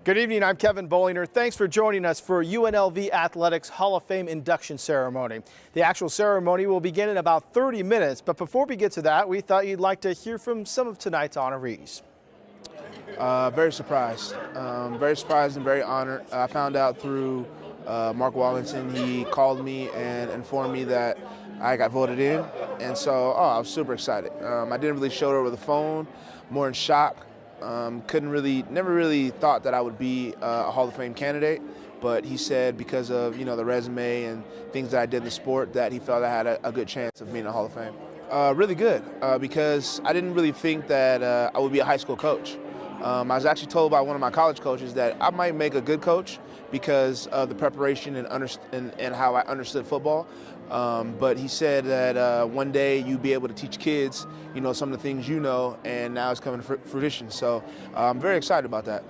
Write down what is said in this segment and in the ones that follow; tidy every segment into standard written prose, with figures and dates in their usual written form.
Good evening, I'm Kevin Bollinger. Thanks for joining us for UNLV Athletics Hall of Fame induction ceremony. The actual ceremony will begin in about 30 minutes, but before we get to that, we thought you'd like to hear from some of tonight's honorees. Very surprised and very honored. I found out through Marc Wade. He called me and informed me that I got voted in, and so I was super excited. I didn't really show it over the phone, more in shock. Never really thought that I would be a Hall of Fame candidate, but he said because of the resume and things that I did in the sport that he felt I had a good chance of being a Hall of Fame. Really good because I didn't really think that I would be a high school coach. I was actually told by one of my college coaches that I might make a good coach because of the preparation and how I understood football. But he said that one day you'd be able to teach kids, some of the things and now it's coming to fruition. So I'm very excited about that.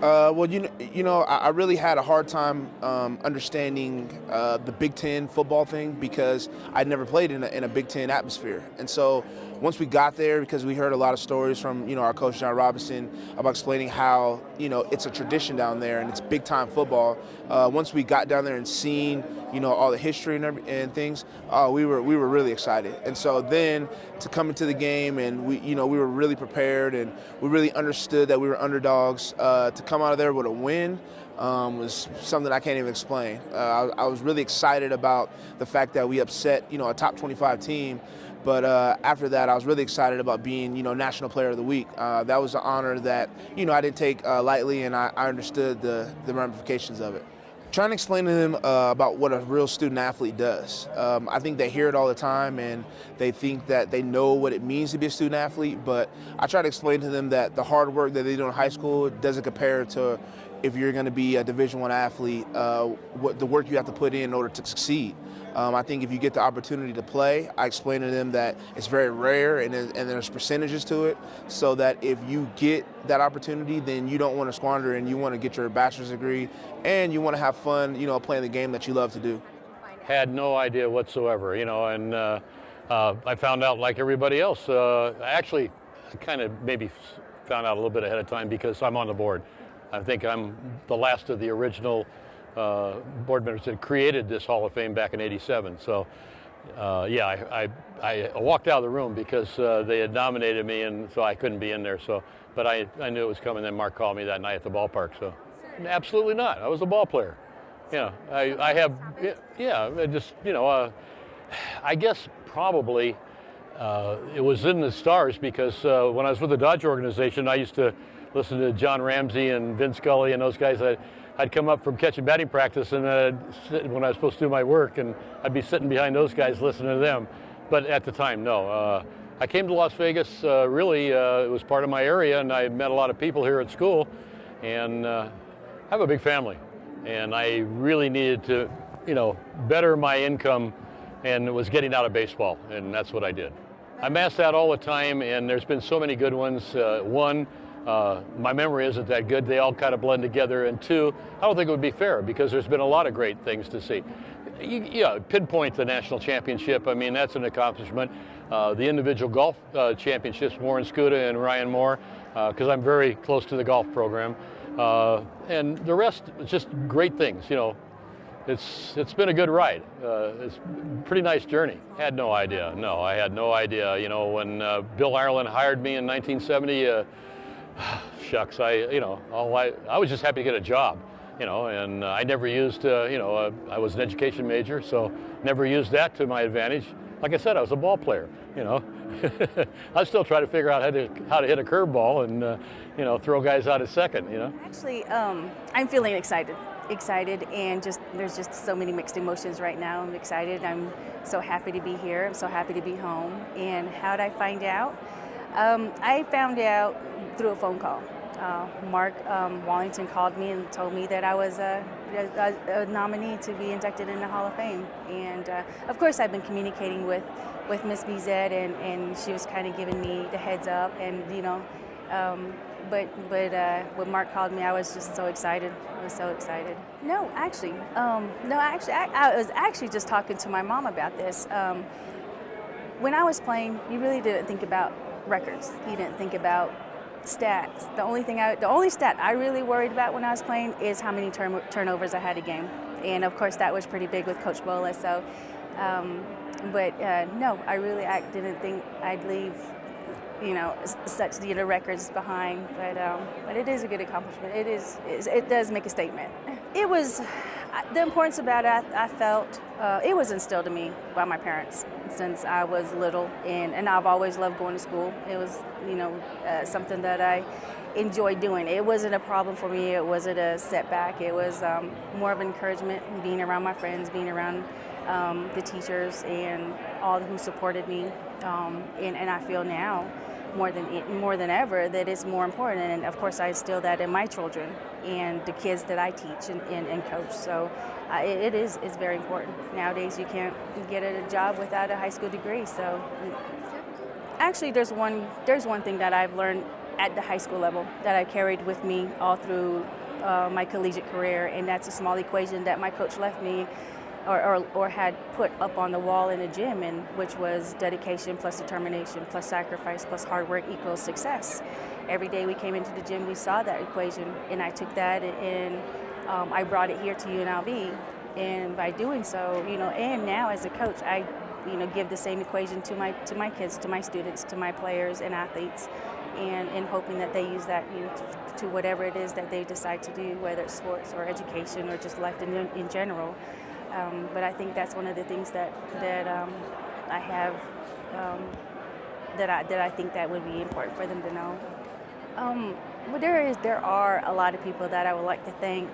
I really had a hard time understanding the Big Ten football thing because I'd never played in a Big Ten atmosphere. And so once we got there, because we heard a lot of stories from, our coach, John Robinson, about explaining how, it's a tradition down there and it's big-time football. Once we got down there and seen, all the history and things, we were really excited. And so then to come into the game and we were really prepared and we really understood that we were underdogs. To come out of there with a win was something I can't even explain. I was really excited about the fact that we upset, a top 25 team. But after that, I was really excited about being, National Player of the Week. That was an honor that, I didn't take lightly, and I understood the ramifications of it. Trying to explain to them about what a real student athlete does. I think they hear it all the time and they think that they know what it means to be a student athlete, but I try to explain to them that the hard work that they do in high school doesn't compare to if you're going to be a Division I athlete, what the work you have to put in order to succeed. I think if you get the opportunity to play, I explain to them that it's very rare and there's percentages to it, so that if you get that opportunity, then you don't want to squander and you want to get your bachelor's degree and you want to have fun, playing the game that you love to do. Had no idea whatsoever, and I found out like everybody else. Actually, I kind of maybe found out a little bit ahead of time because I'm on the board. I think I'm the last of the original board members that created this Hall of Fame back in '87. So, I walked out of the room because they had nominated me, and so I couldn't be in there. So, but I knew it was coming. Then Marc called me that night at the ballpark. So, absolutely not. I was a ball player. I guess probably it was in the stars because when I was with the Dodger organization, I used to listen to John Ramsey and Vin Scully and those guys. I'd come up from catching batting practice and when I was supposed to do my work, and I'd be sitting behind those guys listening to them. But at the time, no. I came to Las Vegas, it was part of my area, and I met a lot of people here at school. And I have a big family, and I really needed to, better my income, and it was getting out of baseball, and that's what I did. I'm asked that all the time, and there's been so many good ones. One, my memory isn't that good. They all kind of blend together. And two, I don't think it would be fair because there's been a lot of great things to see. Pinpoint the national championship. I mean, that's an accomplishment. The individual golf championships, Warren Scuda and Ryan Moore, because I'm very close to the golf program. And the rest, just great things. It's been a good ride. It's a pretty nice journey. Had no idea. No, I had no idea. When Bill Ireland hired me in 1970, shucks, I was just happy to get a job, and I never used, I was an education major, so never used that to my advantage. Like I said, I was a ball player, I still try to figure out how to hit a curveball and, throw guys out at second, Actually, I'm feeling excited, and there's just so many mixed emotions right now. I'm excited. I'm so happy to be here. I'm so happy to be home. And how did I find out? I found out through a phone call. Marc Wade called me and told me that I was a nominee to be inducted in the Hall of Fame. And of course, I've been communicating with Miss BZ, and she was kind of giving me the heads up. And but when Marc called me, I was just so excited. I was so excited. No, actually, I was actually just talking to my mom about this. When I was playing, you really didn't think about records. You didn't think about stats. The only stat I really worried about when I was playing is how many turnovers I had a game, and of course that was pretty big with Coach Bola. So, no, I didn't think I'd leave, such records behind. But it is a good accomplishment. It does make a statement. It was the importance about it. I felt it was instilled in me by my parents since I was little, and I've always loved going to school. It was something that I enjoyed doing. It wasn't a problem for me. It wasn't a setback. It was more of encouragement, being around my friends, being around the teachers and all who supported me. And I feel now more than ever that it's more important. And of course, I instill that in my children and the kids that I teach and coach. So it's very important. Nowadays, you can't get a job without a high school degree. So actually, there's one thing that I've learned at the high school level that I carried with me all through my collegiate career, and that's a small equation that my coach left me or had put up on the wall in the gym, and which was dedication plus determination plus sacrifice plus hard work equals success. Every day we came into the gym, we saw that equation, and I took that and I brought it here to UNLV. And by doing so, and now as a coach, I give the same equation to my kids, to my students, to my players and athletes, and hoping that they use that to whatever it is that they decide to do, whether it's sports or education or just life in general. But I think that's one of the things that I have that I think that would be important for them to know. Well, there are a lot of people that I would like to thank.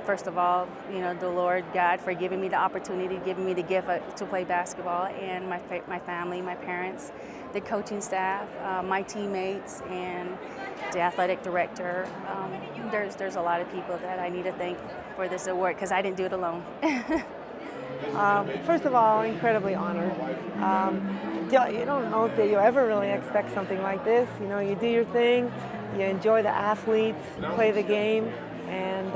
First of all, the Lord God for giving me the opportunity, giving me the gift to play basketball, and my family, my parents, the coaching staff, my teammates, and the athletic director. There's a lot of people that I need to thank for this award because I didn't do it alone. First of all, incredibly honored. You don't know that you ever really expect something like this. You do your thing, you enjoy the athletes, play the game, and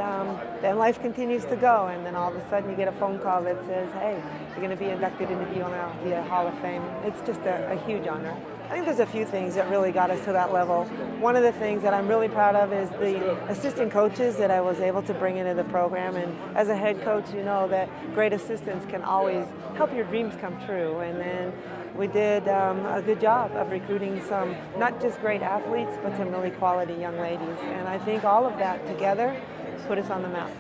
then life continues to go. And then all of a sudden you get a phone call that says, hey, you're going to be inducted into the UNLV Hall of Fame. It's just a huge honor. I think there's a few things that really got us to that level. One of the things that I'm really proud of is the assistant coaches that I was able to bring into the program. And as a head coach, you know that great assistants can always help your dreams come true. And then we did a good job of recruiting some, not just great athletes, but some really quality young ladies. And I think all of that together put us on the map.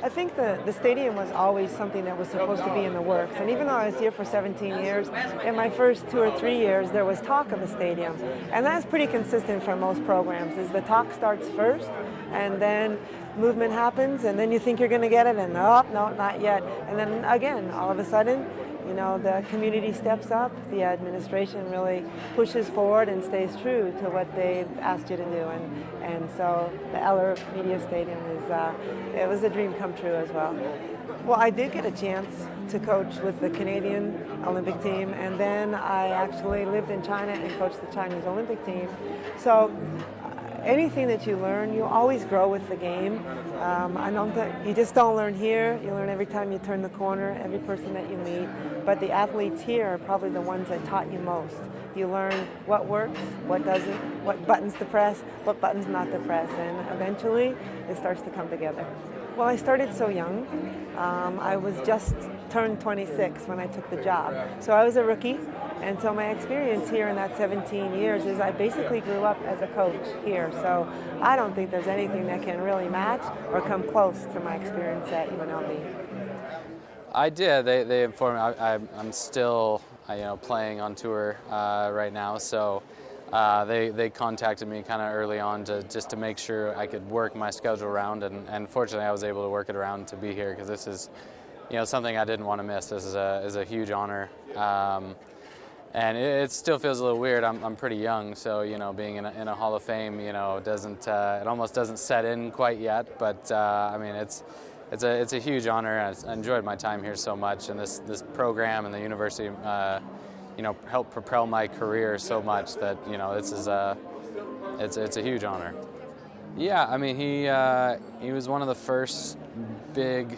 I think the stadium was always something that was supposed to be in the works. And even though I was here for 17 years, in my first 2 or 3 years, there was talk of a stadium. And that's pretty consistent for most programs, is the talk starts first, and then movement happens, and then you think you're going to get it, and no, not yet. And then again, all of a sudden, the community steps up, the administration really pushes forward and stays true to what they've asked you to do. And so the Eller Media Stadium it was a dream come true as well. Well, I did get a chance to coach with the Canadian Olympic team, and then I actually lived in China and coached the Chinese Olympic team. So anything that you learn, you always grow with the game. I know that you just don't learn here. You learn every time you turn the corner, every person that you meet. But the athletes here are probably the ones that taught you most. You learn what works, what doesn't, what buttons to press, what buttons not to press, and eventually it starts to come together. Well, I started so young. I was just turned 26 when I took the job. So I was a rookie. And so my experience here in that 17 years is I basically grew up as a coach here. So I don't think there's anything that can really match or come close to my experience at UNLV. I did. They informed me. I'm still, playing on tour right now. So they contacted me kind of early on just to make sure I could work my schedule around. And fortunately, I was able to work it around to be here because this is, something I didn't want to miss. This is a huge honor. And it still feels a little weird. I'm pretty young, so being in a Hall of Fame, doesn't it almost doesn't set in quite yet. But I mean, it's a huge honor. I enjoyed my time here so much, and this program and the university, helped propel my career so much that this is it's a huge honor. Yeah, I mean he was one of the first big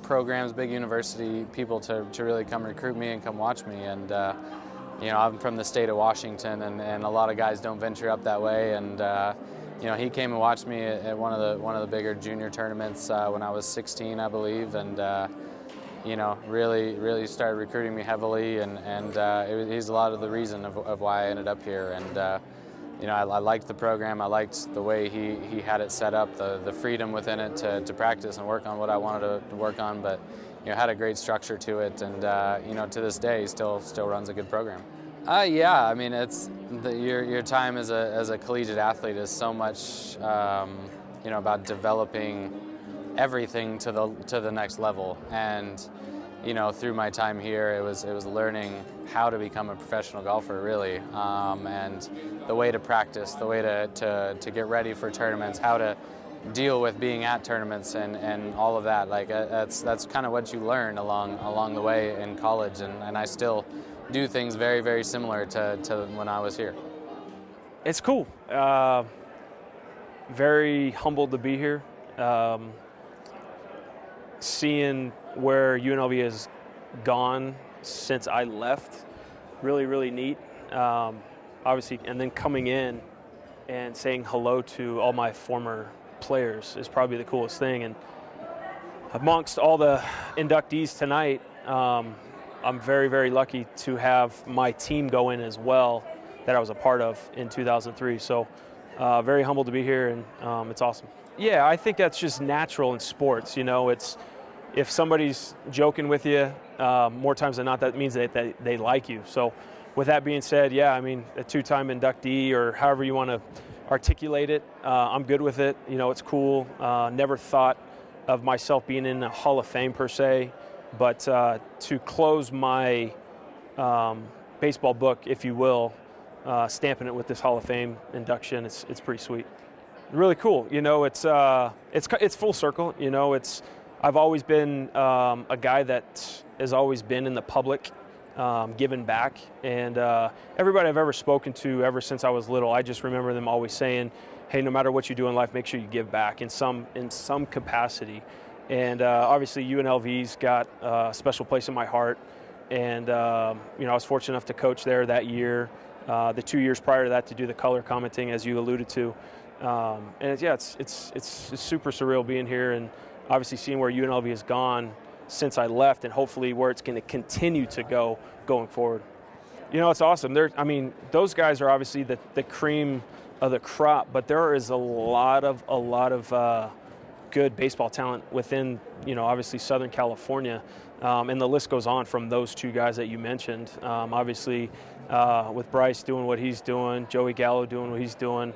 programs, big university people to really come recruit me and come watch me, and I'm from the state of Washington, and a lot of guys don't venture up that way. And he came and watched me at one of the bigger junior tournaments when I was 16, I believe, and really started recruiting me heavily. And he's a lot of the reason of why I ended up here. And I liked the program. I liked the way he had it set up, the freedom within it to practice and work on what I wanted to work on, but had a great structure to it, and to this day he still runs a good program. Yeah, I mean, it's your time as a collegiate athlete is so much about developing everything to the next level, and through my time here, it was learning how to become a professional golfer, really, and the way to practice, the way to get ready for tournaments, how to deal with being at tournaments and all of that. Like that's kind of what you learn along the way in college, and I still do things very, very similar to when I was here. It's cool. Very humbled to be here. Seeing where UNLV has gone since I left, really, really neat. Obviously, and then coming in and saying hello to all my former players is probably the coolest thing. And amongst all the inductees tonight, I'm very, very lucky to have my team go in as well that I was a part of in 2003. So very humbled to be here, and it's awesome. Yeah, I think that's just natural in sports. It's if somebody's joking with you, more times than not, that means that they like you. So with that being said, yeah, I mean, a two-time inductee or however you want to articulate it, I'm good with it. It's cool. Never thought of myself being in the Hall of Fame per se, but to close my baseball book, if you will, stamping it with this Hall of Fame induction, it's pretty sweet. Really cool. It's full circle. I've always been a guy that has always been in the public, giving back, and everybody I've ever spoken to ever since I was little, I just remember them always saying, hey, no matter what you do in life, make sure you give back in some capacity. And obviously UNLV's got a special place in my heart, and I was fortunate enough to coach there that year, the 2 years prior to that to do the color commenting, as you alluded to. And it's super surreal being here, and obviously seeing where UNLV has gone since I left, and hopefully where it's going to continue to go going forward. It's awesome. Those guys are obviously the cream of the crop, but there is a lot of good baseball talent within, obviously Southern California, and the list goes on from those two guys that you mentioned. Obviously, with Bryce doing what he's doing, Joey Gallo doing what he's doing.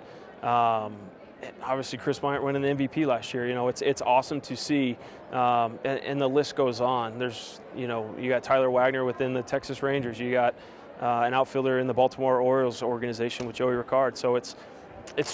Obviously, Chris Bryant winning the MVP last year. It's awesome to see, and the list goes on. There's, you got Tyler Wagner within the Texas Rangers. You got an outfielder in the Baltimore Orioles organization with Joey Ricard. So it's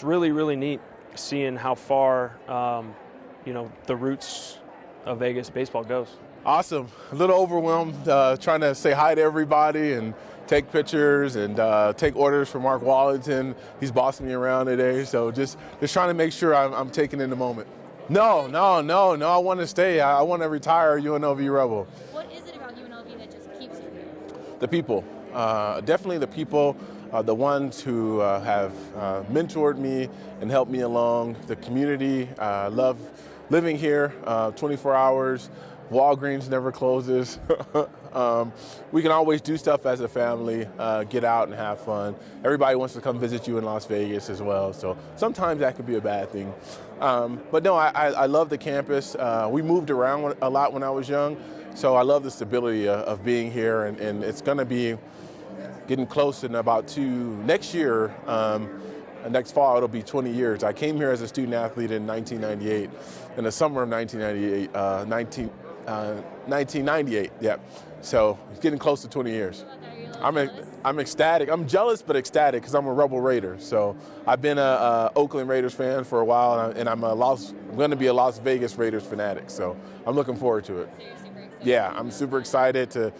really, really neat seeing how far, the roots of Vegas baseball goes. Awesome. A little overwhelmed, trying to say hi to everybody and take pictures and take orders for Mark Wallington. He's bossing me around today, so just trying to make sure I'm taking in the moment. No, I want to stay. I want to retire UNLV Rebel. What is it about UNLV that just keeps you here? The people. Definitely the people, the ones who have mentored me and helped me along. The community. Love living here 24 hours. Walgreens never closes. We can always do stuff as a family, get out and have fun. Everybody wants to come visit you in Las Vegas as well, so sometimes that could be a bad thing. But no, I love the campus. We moved around a lot when I was young, so I love the stability of being here, and it's going to be getting close in about next year. Next fall, it'll be 20 years. I came here as a student athlete in 1998, in the summer of 1998, yeah. So it's getting close to 20 years. I'm ecstatic. I'm jealous, but ecstatic because I'm a Rebel Raider. So I've been a Oakland Raiders fan for a while, and I'm going to be a Las Vegas Raiders fanatic. So I'm looking forward to it. So you're super excited. Yeah, I'm super excited to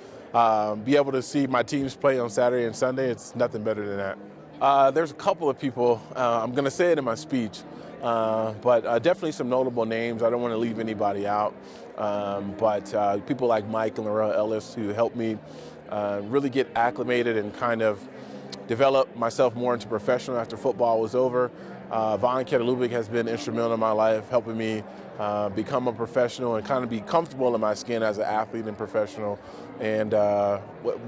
be able to see my teams play on Saturday and Sunday. It's nothing better than that. There's a couple of people. I'm going to say it in my speech. But definitely some notable names. I don't want to leave anybody out. But people like Mike and Laurel Ellis, who helped me really get acclimated and kind of develop myself more into professional after football was over. Von Ketelubik has been instrumental in my life, helping me become a professional and kind of be comfortable in my skin as an athlete and professional. And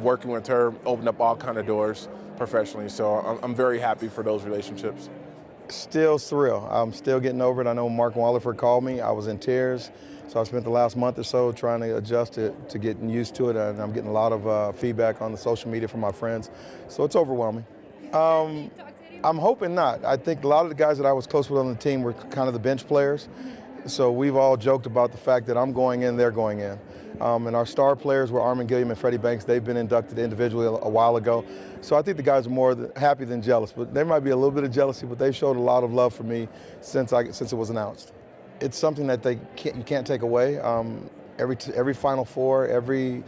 working with her opened up all kind of doors professionally. So I'm very happy for those relationships. Still surreal. I'm still getting over it. I know Mark Wallerford called me. I was in tears. So I spent the last month or so trying to adjust to getting used to it, and I'm getting a lot of feedback on the social media from my friends. So it's overwhelming. I'm hoping not. I think a lot of the guys that I was close with on the team were kind of the bench players. So we've all joked about the fact that I'm going in, they're going in. And our star players were Armin Gilliam and Freddie Banks. They've been inducted individually a while ago. So I think the guys are more happy than jealous. But there might be a little bit of jealousy, but they've showed a lot of love for me since it was announced. It's something that you can't take away. Every Final Four, every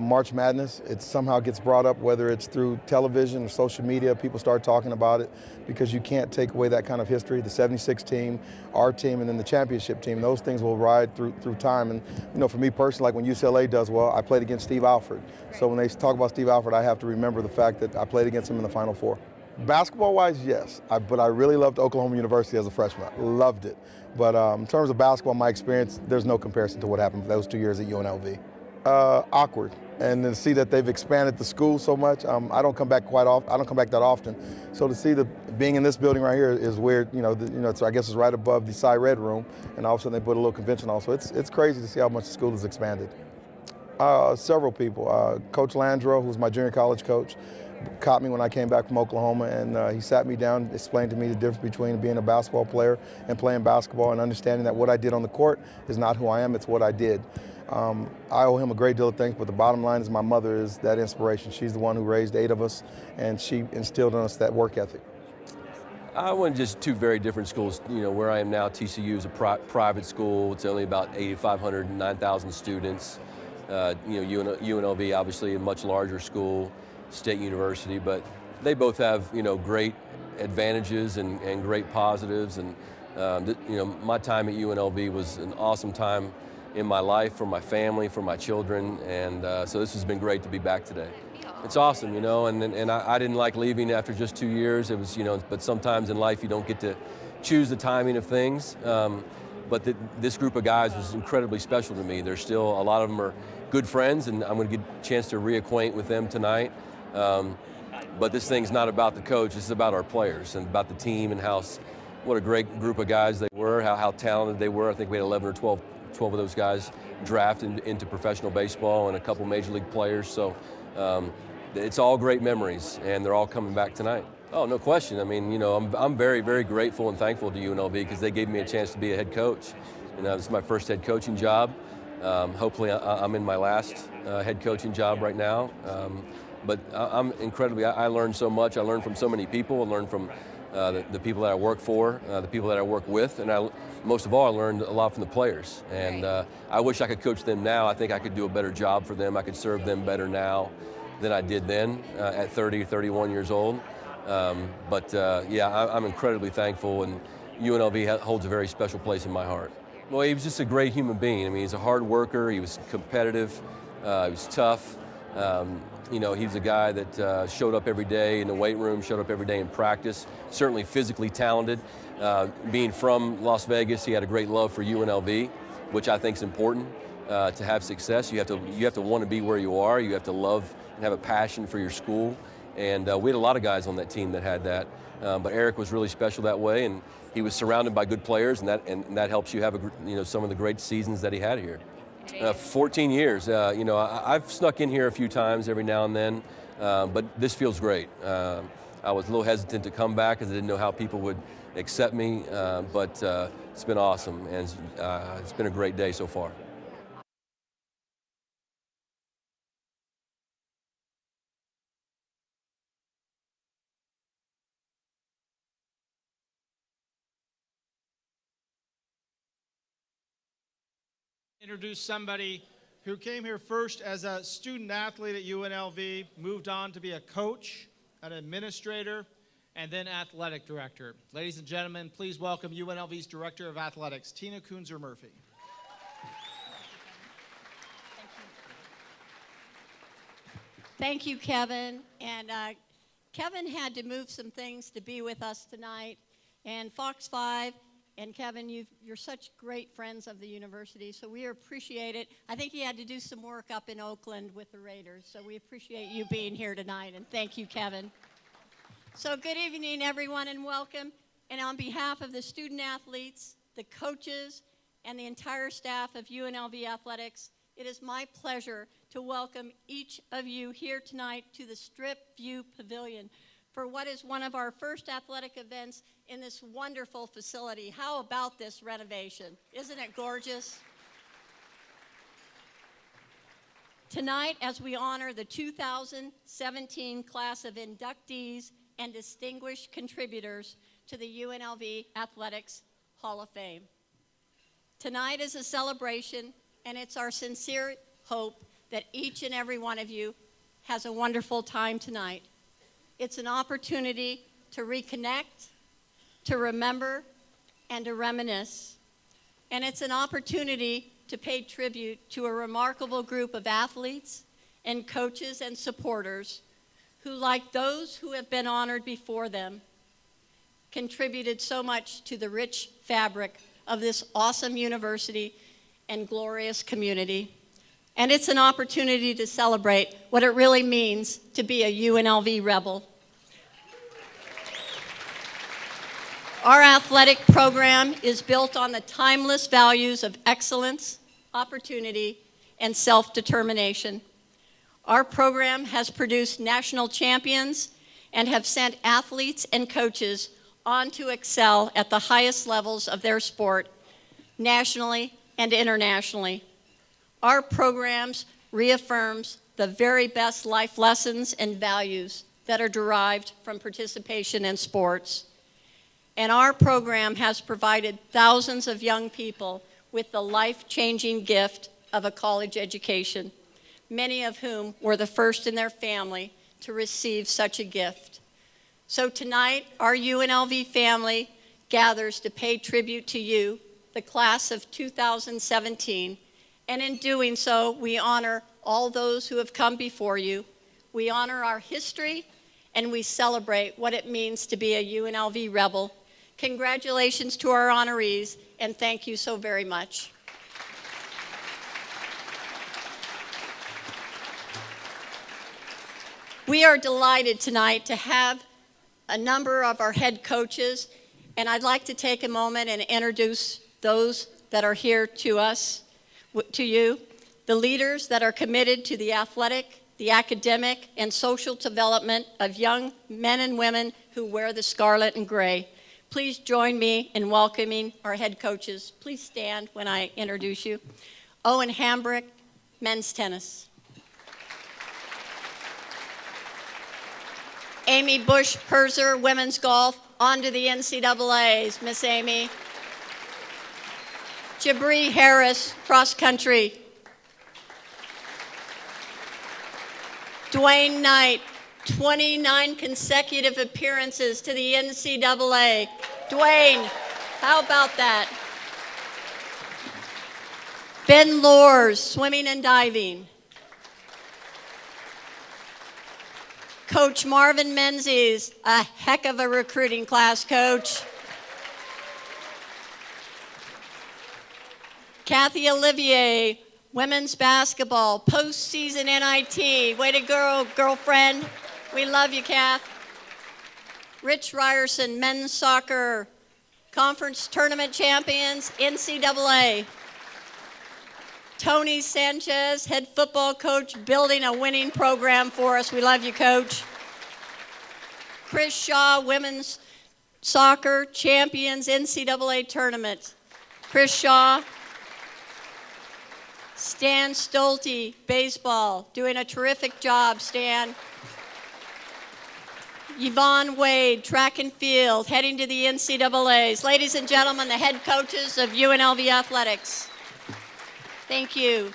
March Madness, it somehow gets brought up, whether it's through television or social media. People start talking about it because you can't take away that kind of history. The 76 team, our team, and then the championship team, those things will ride through time. And you know, for me personally, like when UCLA does well, I played against Steve Alford. So when they talk about Steve Alford, I have to remember the fact that I played against him in the Final Four. Basketball-wise, yes, but I really loved Oklahoma University as a freshman. Loved it. But in terms of basketball, my experience, there's no comparison to what happened for those 2 years at UNLV. Awkward, and to see that they've expanded the school so much, I don't come back that often. So to see being in this building right here is weird. So I guess it's right above the Cy Red room, and all of a sudden they put a little convention on. So it's crazy to see how much the school has expanded. Several people. Coach Landreau, who's my junior college coach, caught me when I came back from Oklahoma, and he sat me down, explained to me the difference between being a basketball player and playing basketball, and understanding that what I did on the court is not who I am, it's what I did. I owe him a great deal of thanks, but the bottom line is my mother is that inspiration. She's the one who raised 8 of us, and she instilled in us that work ethic. I went just 2 very different schools. Where I am now, TCU is a private school. It's only about 8,500, 9,000 students. UNLV, obviously a much larger school, state university, but they both have, great advantages and great positives. And, my time at UNLV was an awesome time in my life, for my family, for my children, and so this has been great to be back today. It's awesome, and I didn't like leaving after just 2 years. It was, but sometimes in life you don't get to choose the timing of things. But this group of guys was incredibly special to me. There's still, a lot of them are good friends, and I'm going to get a chance to reacquaint with them tonight. But this thing's not about the coach, this is about our players and about the team and what a great group of guys they were, how talented they were. I think we had 11 or 12 of those guys drafted into professional baseball and a couple major league players. So it's all great memories, and they're all coming back tonight. Oh, no question. I mean, I'm very, very grateful and thankful to UNLV because they gave me a chance to be a head coach. This is my first head coaching job. Hopefully I'm in my last head coaching job right now. But I learned so much. I learned from so many people. I learned from the people that I work for, the people that I work with, and most of all, I learned a lot from the players. And I wish I could coach them now. I think I could do a better job for them. I could serve them better now than I did then at 30, 31 years old. I'm incredibly thankful, and UNLV holds a very special place in my heart. Well, he was just a great human being. I mean, he's a hard worker. He was competitive. He was tough. He was a guy that showed up every day in the weight room, showed up every day in practice, certainly physically talented. Being from Las Vegas, he had a great love for UNLV, which I think is important to have success. You have to want to be where you are. You have to love and have a passion for your school. And we had a lot of guys on that team that had that. But Eric was really special that way, and he was surrounded by good players, and that helps you have some of the great seasons that he had here. 14 years. I've snuck in here a few times every now and then, but this feels great. I was a little hesitant to come back because I didn't know how people would accept me, but it's been awesome, and it's been a great day so far. Introduce somebody who came here first as a student athlete at UNLV, moved on to be a coach, an administrator, and then athletic director. Ladies and gentlemen, please welcome UNLV's Director of Athletics, Tina Koons-Murphy. Thank you, Kevin. And Kevin had to move some things to be with us tonight. And Fox 5 and Kevin, you're such great friends of the university, so we appreciate it. I think he had to do some work up in Oakland with the Raiders, so we appreciate you being here tonight, and thank you, Kevin. So good evening, everyone, and welcome. And on behalf of the student athletes, the coaches, and the entire staff of UNLV Athletics, it is my pleasure to welcome each of you here tonight to the Strip View Pavilion for what is one of our first athletic events in this wonderful facility. How about this renovation? Isn't it gorgeous? Tonight, as we honor the 2017 class of inductees and distinguished contributors to the UNLV Athletics Hall of Fame. Tonight is a celebration, and it's our sincere hope that each and every one of you has a wonderful time tonight. It's an opportunity to reconnect, to remember, and to reminisce. And it's an opportunity to pay tribute to a remarkable group of athletes and coaches and supporters who, like those who have been honored before them, contributed so much to the rich fabric of this awesome university and glorious community. And it's an opportunity to celebrate what it really means to be a UNLV rebel. Our athletic program is built on the timeless values of excellence, opportunity, and self-determination. Our program has produced national champions and have sent athletes and coaches on to excel at the highest levels of their sport, nationally and internationally. Our programs reaffirms the very best life lessons and values that are derived from participation in sports. And our program has provided thousands of young people with the life-changing gift of a college education, many of whom were the first in their family to receive such a gift. So tonight, our UNLV family gathers to pay tribute to you, the class of 2017, and in doing so, we honor all those who have come before you. We honor our history, and we celebrate what it means to be a UNLV rebel. Congratulations to our honorees, and thank you so very much. We are delighted tonight to have a number of our head coaches, and I'd like to take a moment and introduce those that are here to us, to you, the leaders that are committed to the athletic, the academic, and social development of young men and women who wear the scarlet and gray. Please join me in welcoming our head coaches. Please stand when I introduce you. Owen Hambrick, men's tennis. Amy Bush Herzer, women's golf, on to the NCAAs, Miss Amy. Jabri Harris, cross country. Dwayne Knight, 29 consecutive appearances to the NCAA. Dwayne, how about that? Ben Loers, swimming and diving. Coach Marvin Menzies, a heck of a recruiting class, Coach. Kathy Olivier, women's basketball, postseason NIT. Way to go, girlfriend. We love you, Kath. Rich Ryerson, men's soccer, conference tournament champions, NCAA. Tony Sanchez, head football coach, building a winning program for us. We love you, Coach. Chris Shaw, women's soccer champions, NCAA tournament. Chris Shaw. Stan Stolte, baseball, doing a terrific job, Stan. Yvonne Waid, track and field, heading to the NCAAs. Ladies and gentlemen, the head coaches of UNLV Athletics. Thank you.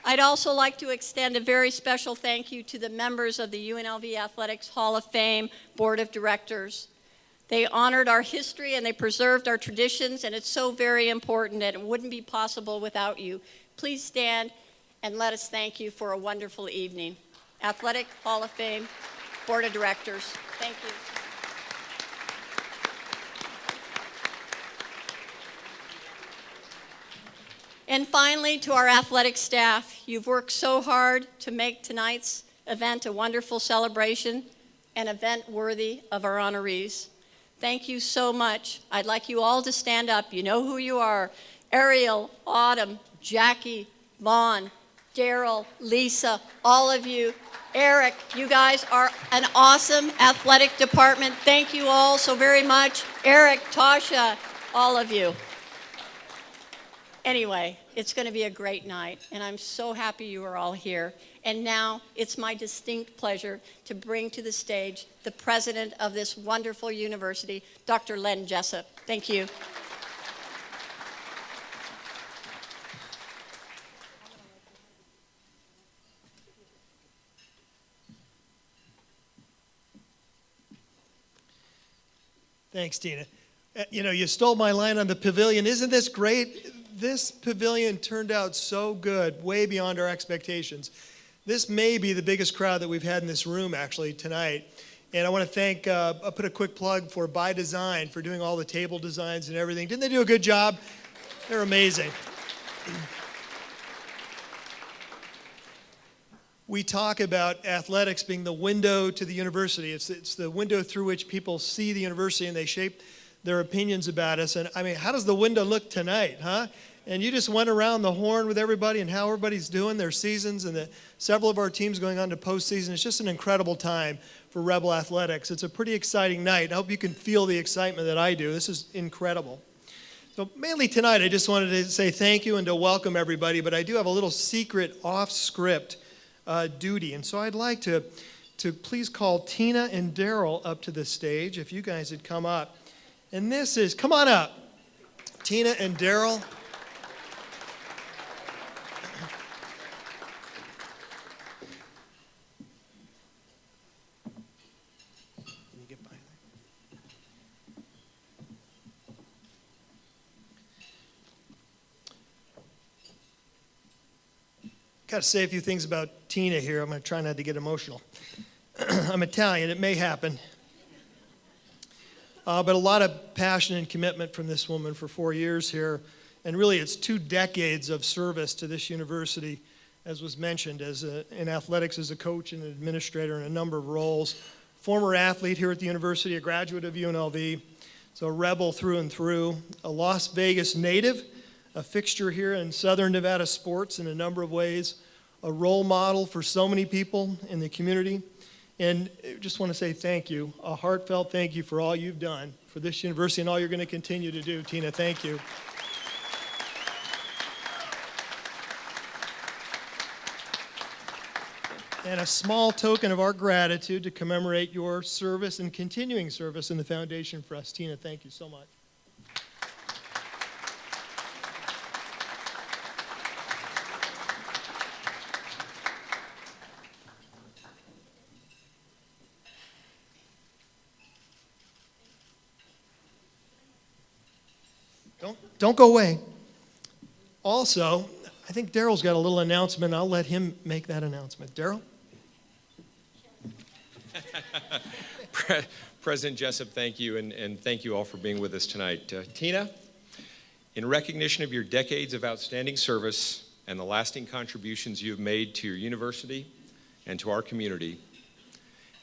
I'd also like to extend a very special thank you to the members of the UNLV Athletics Hall of Fame Board of Directors. They honored our history and they preserved our traditions, and it's so very important, and it wouldn't be possible without you. Please stand and let us thank you for a wonderful evening. Athletic Hall of Fame Board of Directors. Thank you. And finally, to our athletic staff, you've worked so hard to make tonight's event a wonderful celebration, an event worthy of our honorees. Thank you so much. I'd like you all to stand up. You know who you are. Ariel, Autumn, Jackie, Vaughn, Daryl, Lisa, all of you. Eric, you guys are an awesome athletic department. Thank you all so very much. Eric, Tasha, all of you. Anyway, it's going to be a great night, and I'm so happy you are all here. And now it's my distinct pleasure to bring to the stage the president of this wonderful university, Dr. Len Jessup. Thank you. Thanks, Tina. You know, you stole my line on the pavilion. Isn't this great? This pavilion turned out so good, way beyond our expectations. This may be the biggest crowd that we've had in this room, actually, tonight. And I want to thank, I'll put a quick plug for By Design for doing all the table designs and everything. Didn't they do a good job? They're amazing. We talk about athletics being the window to the university. It's the window through which people see the university and they shape their opinions about us. And I mean, how does the window look tonight, huh? And you just went around the horn with everybody and how everybody's doing their seasons and several of our teams going on to postseason. It's just an incredible time for Rebel Athletics. It's a pretty exciting night. I hope you can feel the excitement that I do. This is incredible. So mainly tonight, I just wanted to say thank you and to welcome everybody, but I do have a little secret off-script duty. And so I'd like to please call Tina and Daryl up to the stage, if you guys would come up. And this is, come on up, Tina and Daryl. Got to say a few things about Tina here. I'm going to try not to get emotional. I'm Italian. It may happen. But a lot of passion and commitment from this woman for 4 years here. And really, it's 2 decades of service to this university, as was mentioned, in athletics as a coach and an administrator in a number of roles. Former athlete here at the university, a graduate of UNLV. So a rebel through and through. A Las Vegas native, a fixture here in Southern Nevada sports in a number of ways, a role model for so many people in the community. And I just want to say thank you, a heartfelt thank you for all you've done for this university and all you're going to continue to do. Tina, thank you. And a small token of our gratitude to commemorate your service and continuing service in the foundation for us. Tina, thank you so much. Don't go away. Also, I think Daryl's got a little announcement. I'll let him make that announcement. Daryl? President Jessup, thank you, and thank you all for being with us tonight. Tina, in recognition of your decades of outstanding service and the lasting contributions you have made to your university and to our community,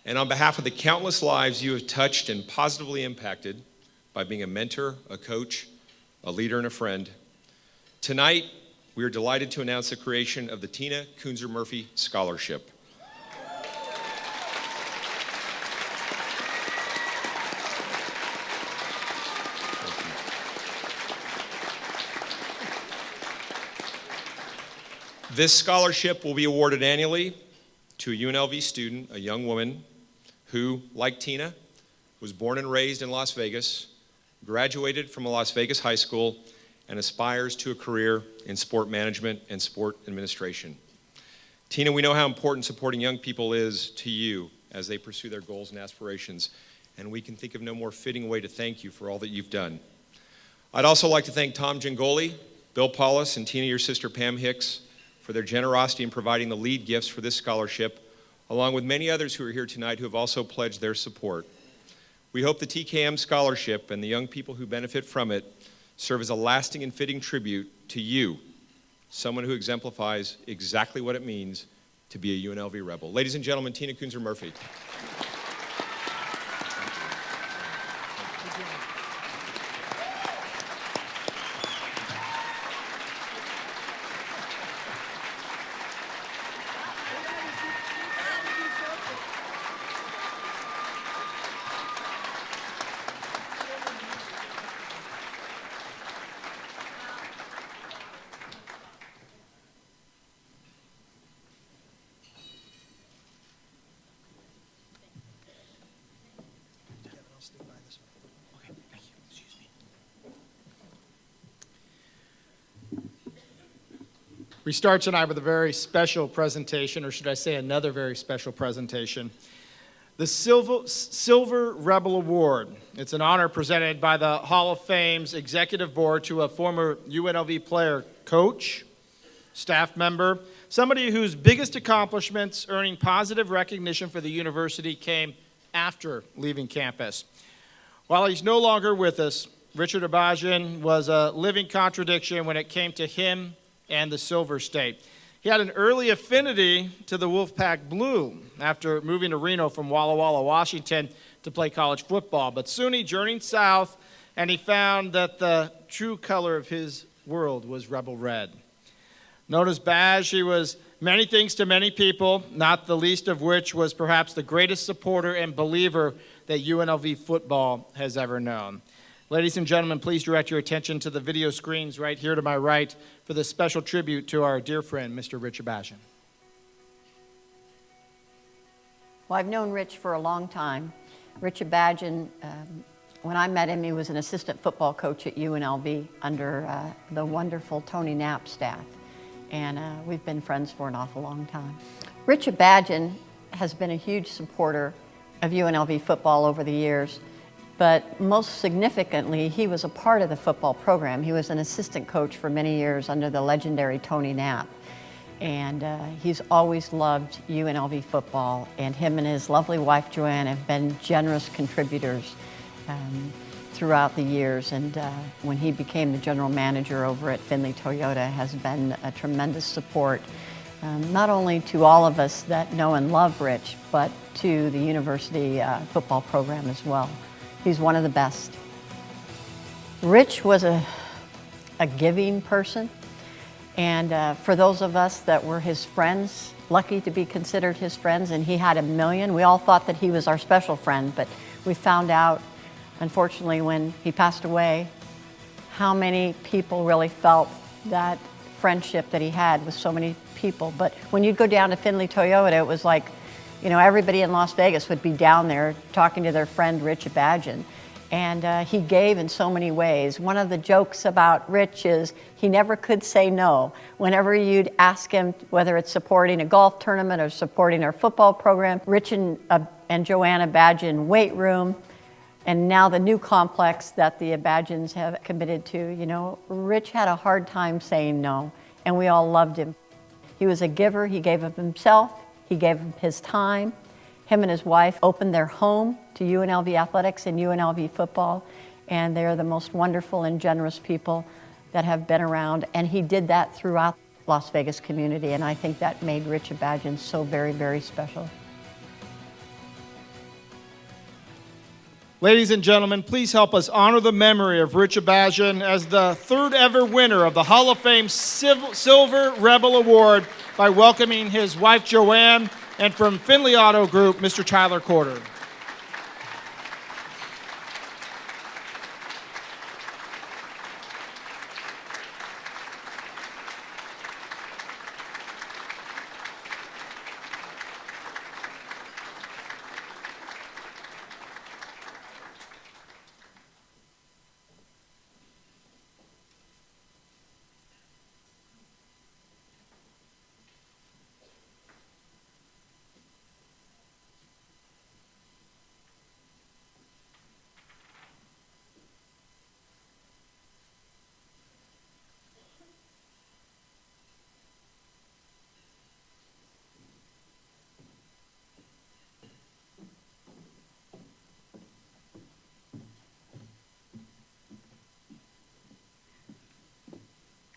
and on behalf of the countless lives you have touched and positively impacted by being a mentor, a coach, a leader, and a friend, tonight we are delighted to announce the creation of the Tina Koons-Murphy Scholarship. This scholarship will be awarded annually to a UNLV student, a young woman who, like Tina, was born and raised in Las Vegas, graduated from a Las Vegas high school, and aspires to a career in sport management and sport administration. Tina, we know how important supporting young people is to you as they pursue their goals and aspirations, and we can think of no more fitting way to thank you for all that you've done. I'd also like to thank Tom Gingoli, Bill Paulus, and Tina, your sister Pam Hicks, for their generosity in providing the lead gifts for this scholarship, along with many others who are here tonight who have also pledged their support. We hope the TKM Scholarship and the young people who benefit from it serve as a lasting and fitting tribute to you, someone who exemplifies exactly what it means to be a UNLV rebel. Ladies and gentlemen, Tina Koons-Murphy. We start tonight with a very special presentation, or should I say another very special presentation. The Silver Rebel Award. It's an honor presented by the Hall of Fame's Executive Board to a former UNLV player, coach, staff member, somebody whose biggest accomplishments earning positive recognition for the university came after leaving campus. While he's no longer with us, Richard Abajian was a living contradiction when it came to him and the Silver State. He had an early affinity to the Wolfpack Blue after moving to Reno from Walla Walla, Washington to play college football. But soon he journeyed south and he found that the true color of his world was Rebel Red. Known as Baj, he was many things to many people, not the least of which was perhaps the greatest supporter and believer that UNLV football has ever known. Ladies and gentlemen, please direct your attention to the video screens right here to my right for this special tribute to our dear friend, Mr. Rich Abajian. Well, I've known Rich for a long time. Rich Abajian, when I met him, he was an assistant football coach at UNLV under the wonderful Tony Knapp staff. And we've been friends for an awful long time. Rich Abajian has been a huge supporter of UNLV football over the years. But most significantly, he was a part of the football program. He was an assistant coach for many years under the legendary Tony Knapp. And he's always loved UNLV football, and him and his lovely wife, Joanne, have been generous contributors throughout the years. And when he became the general manager over at Findlay Toyota, has been a tremendous support, not only to all of us that know and love Rich, but to the university football program as well. He's one of the best. Rich was a giving person, and for those of us that were his friends, lucky to be considered his friends, and he had 1 million. We all thought that he was our special friend, but we found out, unfortunately, when he passed away, how many people really felt that friendship that he had with so many people. But when you'd go down to Findlay Toyota, it was like, you know, everybody in Las Vegas would be down there talking to their friend Rich Abajian. And he gave in so many ways. One of the jokes about Rich is he never could say no. Whenever you'd ask him, whether it's supporting a golf tournament or supporting our football program, Rich and Joanne Abajian weight room, and now the new complex that the Abajians have committed to, you know, Rich had a hard time saying no, and we all loved him. He was a giver. He gave of himself. He gave him his time. Him and his wife opened their home to UNLV athletics and UNLV football, and they're the most wonderful and generous people that have been around, and he did that throughout the Las Vegas community, and I think that made Rich Abajian so very, very special. Ladies and gentlemen, please help us honor the memory of Rich Abajian as the third ever winner of the Hall of Fame Silver Rebel Award by welcoming his wife, Joanne, and from Findlay Auto Group, Mr. Tyler Corder.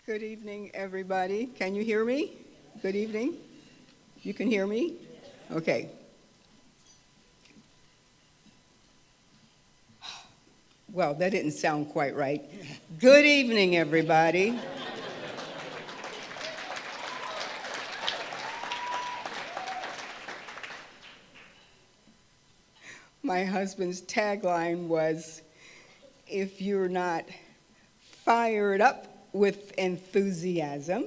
Good evening, everybody. Can you hear me? Good evening. You can hear me? Okay. Well, that didn't sound quite right. Good evening, everybody. My husband's tagline was, if you're not fired up with enthusiasm,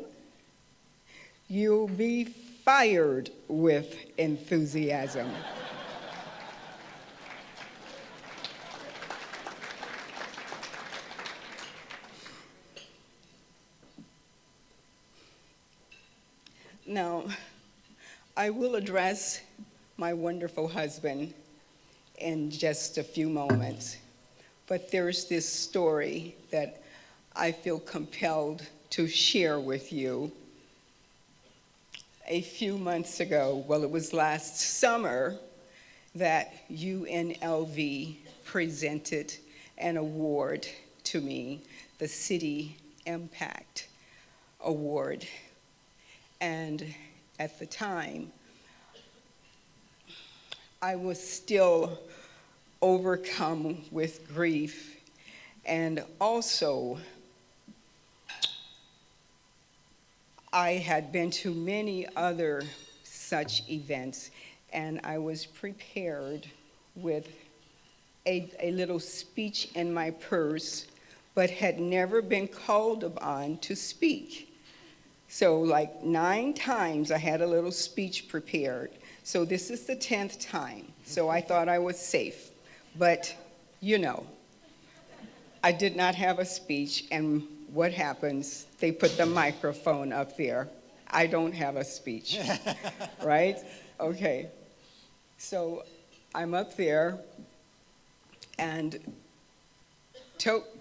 you'll be fired with enthusiasm. Now, I will address my wonderful husband in just a few moments, but there's this story that I feel compelled to share with you. A few months ago, well, it was last summer, that UNLV presented an award to me, the City Impact Award. And at the time, I was still overcome with grief, and also I had been to many other such events, and I was prepared with a little speech in my purse, but had never been called upon to speak. So like 9 times I had a little speech prepared. So this is the 10th time. So I thought I was safe. But, you know, I did not have a speech, and what happens? They put the microphone up there. I don't have a speech, right? Okay. So I'm up there, and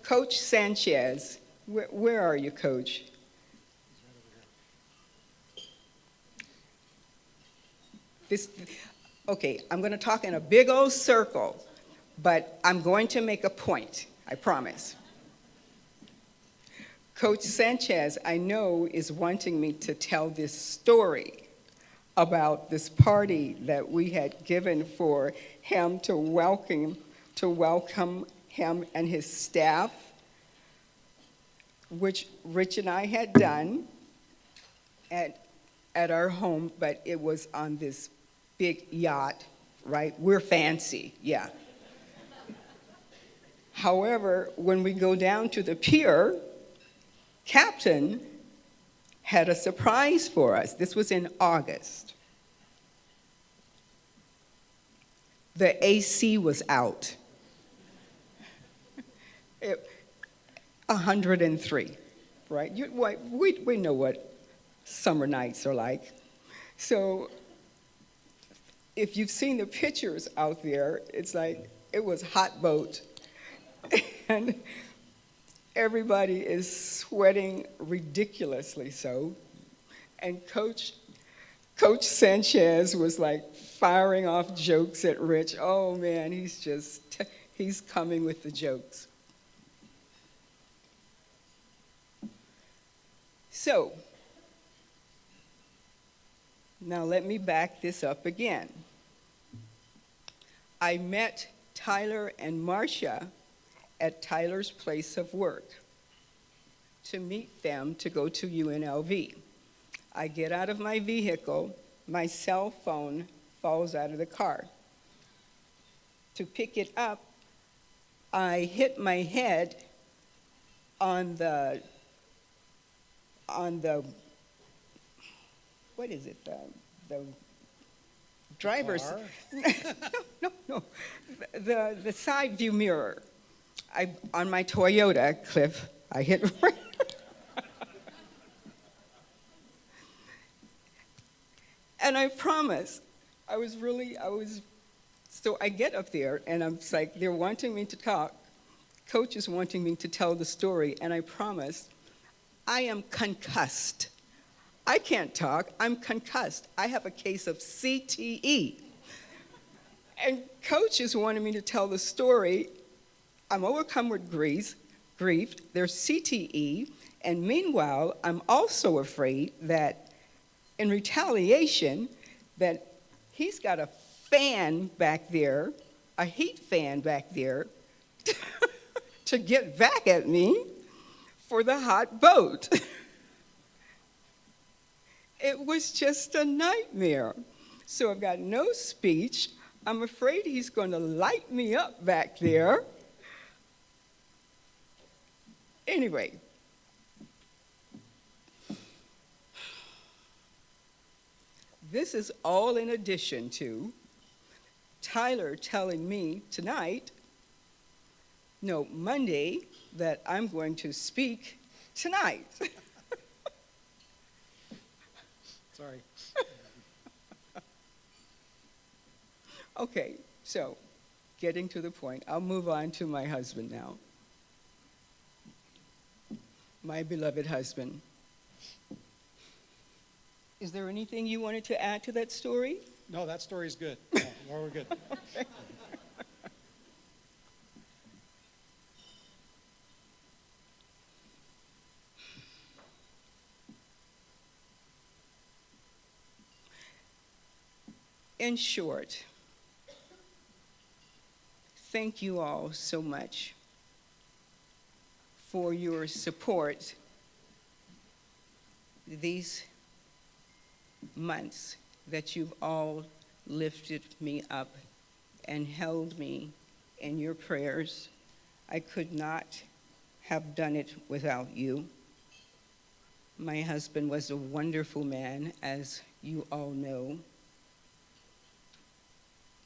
Coach Sanchez, where are you, Coach? Okay, I'm going to talk in a big old circle, but I'm going to make a point, I promise. Coach Sanchez, I know, is wanting me to tell this story about this party that we had given for him to welcome him and his staff, which Rich and I had done at our home, but it was on this big yacht, right? We're fancy, yeah. However, when we go down to the pier, Captain had a surprise for us. This was in August. The AC was out. 103, right? We know what summer nights are like. So if you've seen the pictures out there, it's like it was hot boat. And everybody is sweating ridiculously so. And Coach Sanchez was like firing off jokes at Rich. Oh man, he's coming with the jokes. So, now let me back this up again. I met Tyler and Marcia at Tyler's place of work to meet them to go to UNLV. I get out of my vehicle, my cell phone falls out of the car. To pick it up, I hit my head on the what is it, the driver's, no, the side view mirror. On my Toyota, Cliff, I hit right. And I promise, so I get up there and I'm like, they're wanting me to talk. Coach is wanting me to tell the story, and I promise, I am concussed. I can't talk, I'm concussed. I have a case of CTE. And Coach is wanting me to tell the story. I'm overcome with grief, grief, there's CTE, and meanwhile, I'm also afraid that in retaliation, that he's got a fan back there, a heat fan back there, to get back at me for the hot boat. It was just a nightmare. So I've got no speech. I'm afraid he's going to light me up back there. Anyway, this is all in addition to Tyler telling me tonight, no, Monday, that I'm going to speak tonight. Sorry. Okay, so getting to the point, I'll move on to my husband now. My beloved husband. Is there anything you wanted to add to that story? No, that story's good. No, we're good. Okay. In short, thank you all so much for your support these months that you've all lifted me up and held me in your prayers. I could not have done it without you. My husband was a wonderful man, as you all know.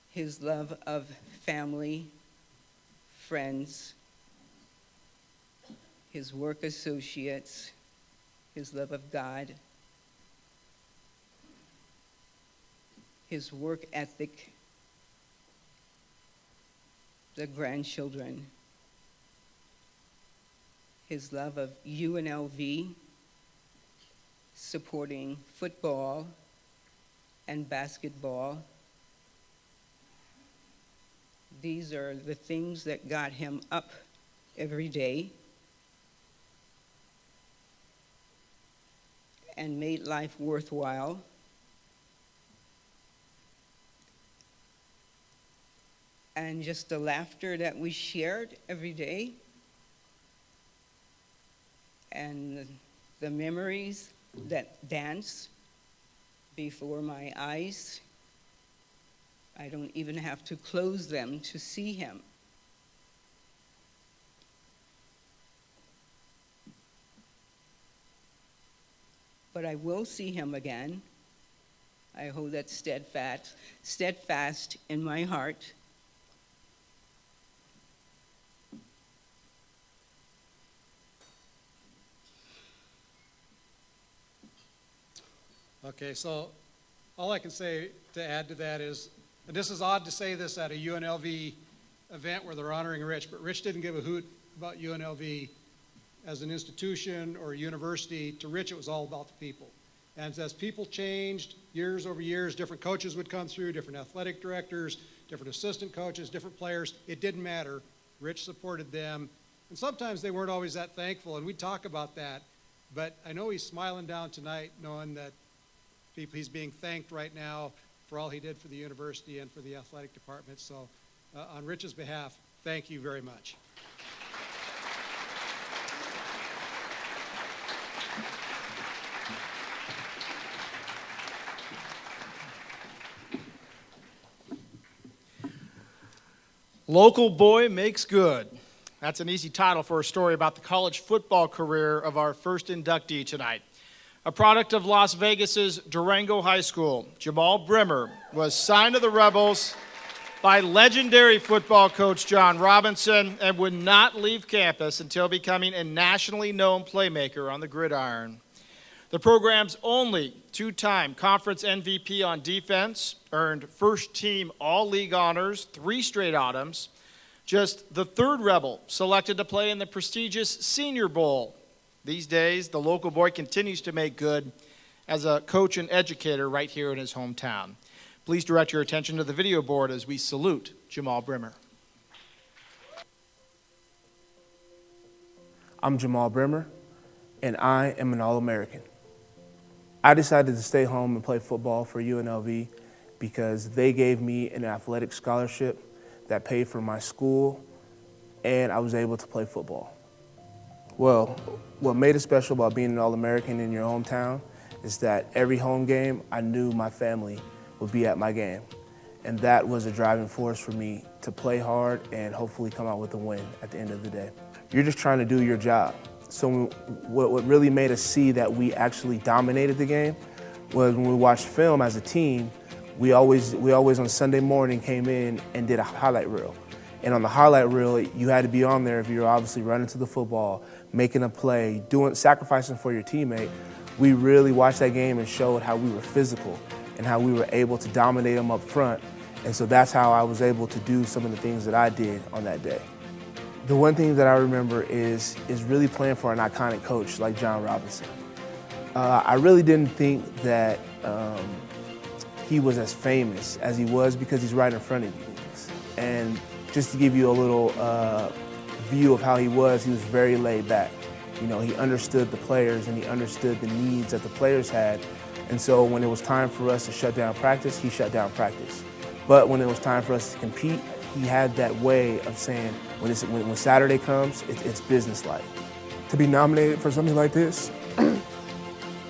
His love of family, friends, his work associates, his love of God, his work ethic, the grandchildren, his love of UNLV, supporting football and basketball. These are the things that got him up every day and made life worthwhile. And just the laughter that we shared every day and the memories that dance before my eyes. I don't even have to close them to see him. But I will see him again. I hold that steadfast in my heart. Okay, so all I can say to add to that is, and this is odd to say this at a UNLV event where they're honoring Rich, but Rich didn't give a hoot about UNLV as an institution or a university. To Rich, it was all about the people. And as people changed years over years, different coaches would come through, different athletic directors, different assistant coaches, different players. It didn't matter. Rich supported them. And sometimes they weren't always that thankful, and we talk about that. But I know he's smiling down tonight knowing that he's being thanked right now for all he did for the university and for the athletic department. So on Rich's behalf, thank you very much. Local Boy Makes Good. That's an easy title for a story about the college football career of our first inductee tonight. A product of Las Vegas's Durango High School, Jamal Brimmer was signed to the Rebels by legendary football coach John Robinson and would not leave campus until becoming a nationally known playmaker on the gridiron. The program's only two-time conference MVP on defense, earned first-team all-league honors 3 straight autumns, just the third Rebel selected to play in the prestigious Senior Bowl. These days, the local boy continues to make good as a coach and educator right here in his hometown. Please direct your attention to the video board as we salute Jamal Brimmer. I'm Jamal Brimmer, and I am an All-American. I decided to stay home and play football for UNLV because they gave me an athletic scholarship that paid for my school, and I was able to play football. Well, what made it special about being an All-American in your hometown is that every home game, I knew my family would be at my game. And that was a driving force for me to play hard and hopefully come out with a win at the end of the day. You're just trying to do your job. So what really made us see that we actually dominated the game was when we watched film as a team, we always on Sunday morning came in and did a highlight reel. And on the highlight reel, you had to be on there if you were obviously running to the football, making a play, sacrificing for your teammate. We really watched that game and showed how we were physical and how we were able to dominate them up front. And so that's how I was able to do some of the things that I did on that day. The one thing that I remember is really playing for an iconic coach like John Robinson. I really didn't think that he was as famous as he was because he's right in front of you. And just to give you a little view of how he was very laid back. You know, he understood the players and he understood the needs that the players had. And so when it was time for us to shut down practice, he shut down practice. But when it was time for us to compete, he had that way of saying, when Saturday comes, it's business-like. To be nominated for something like this,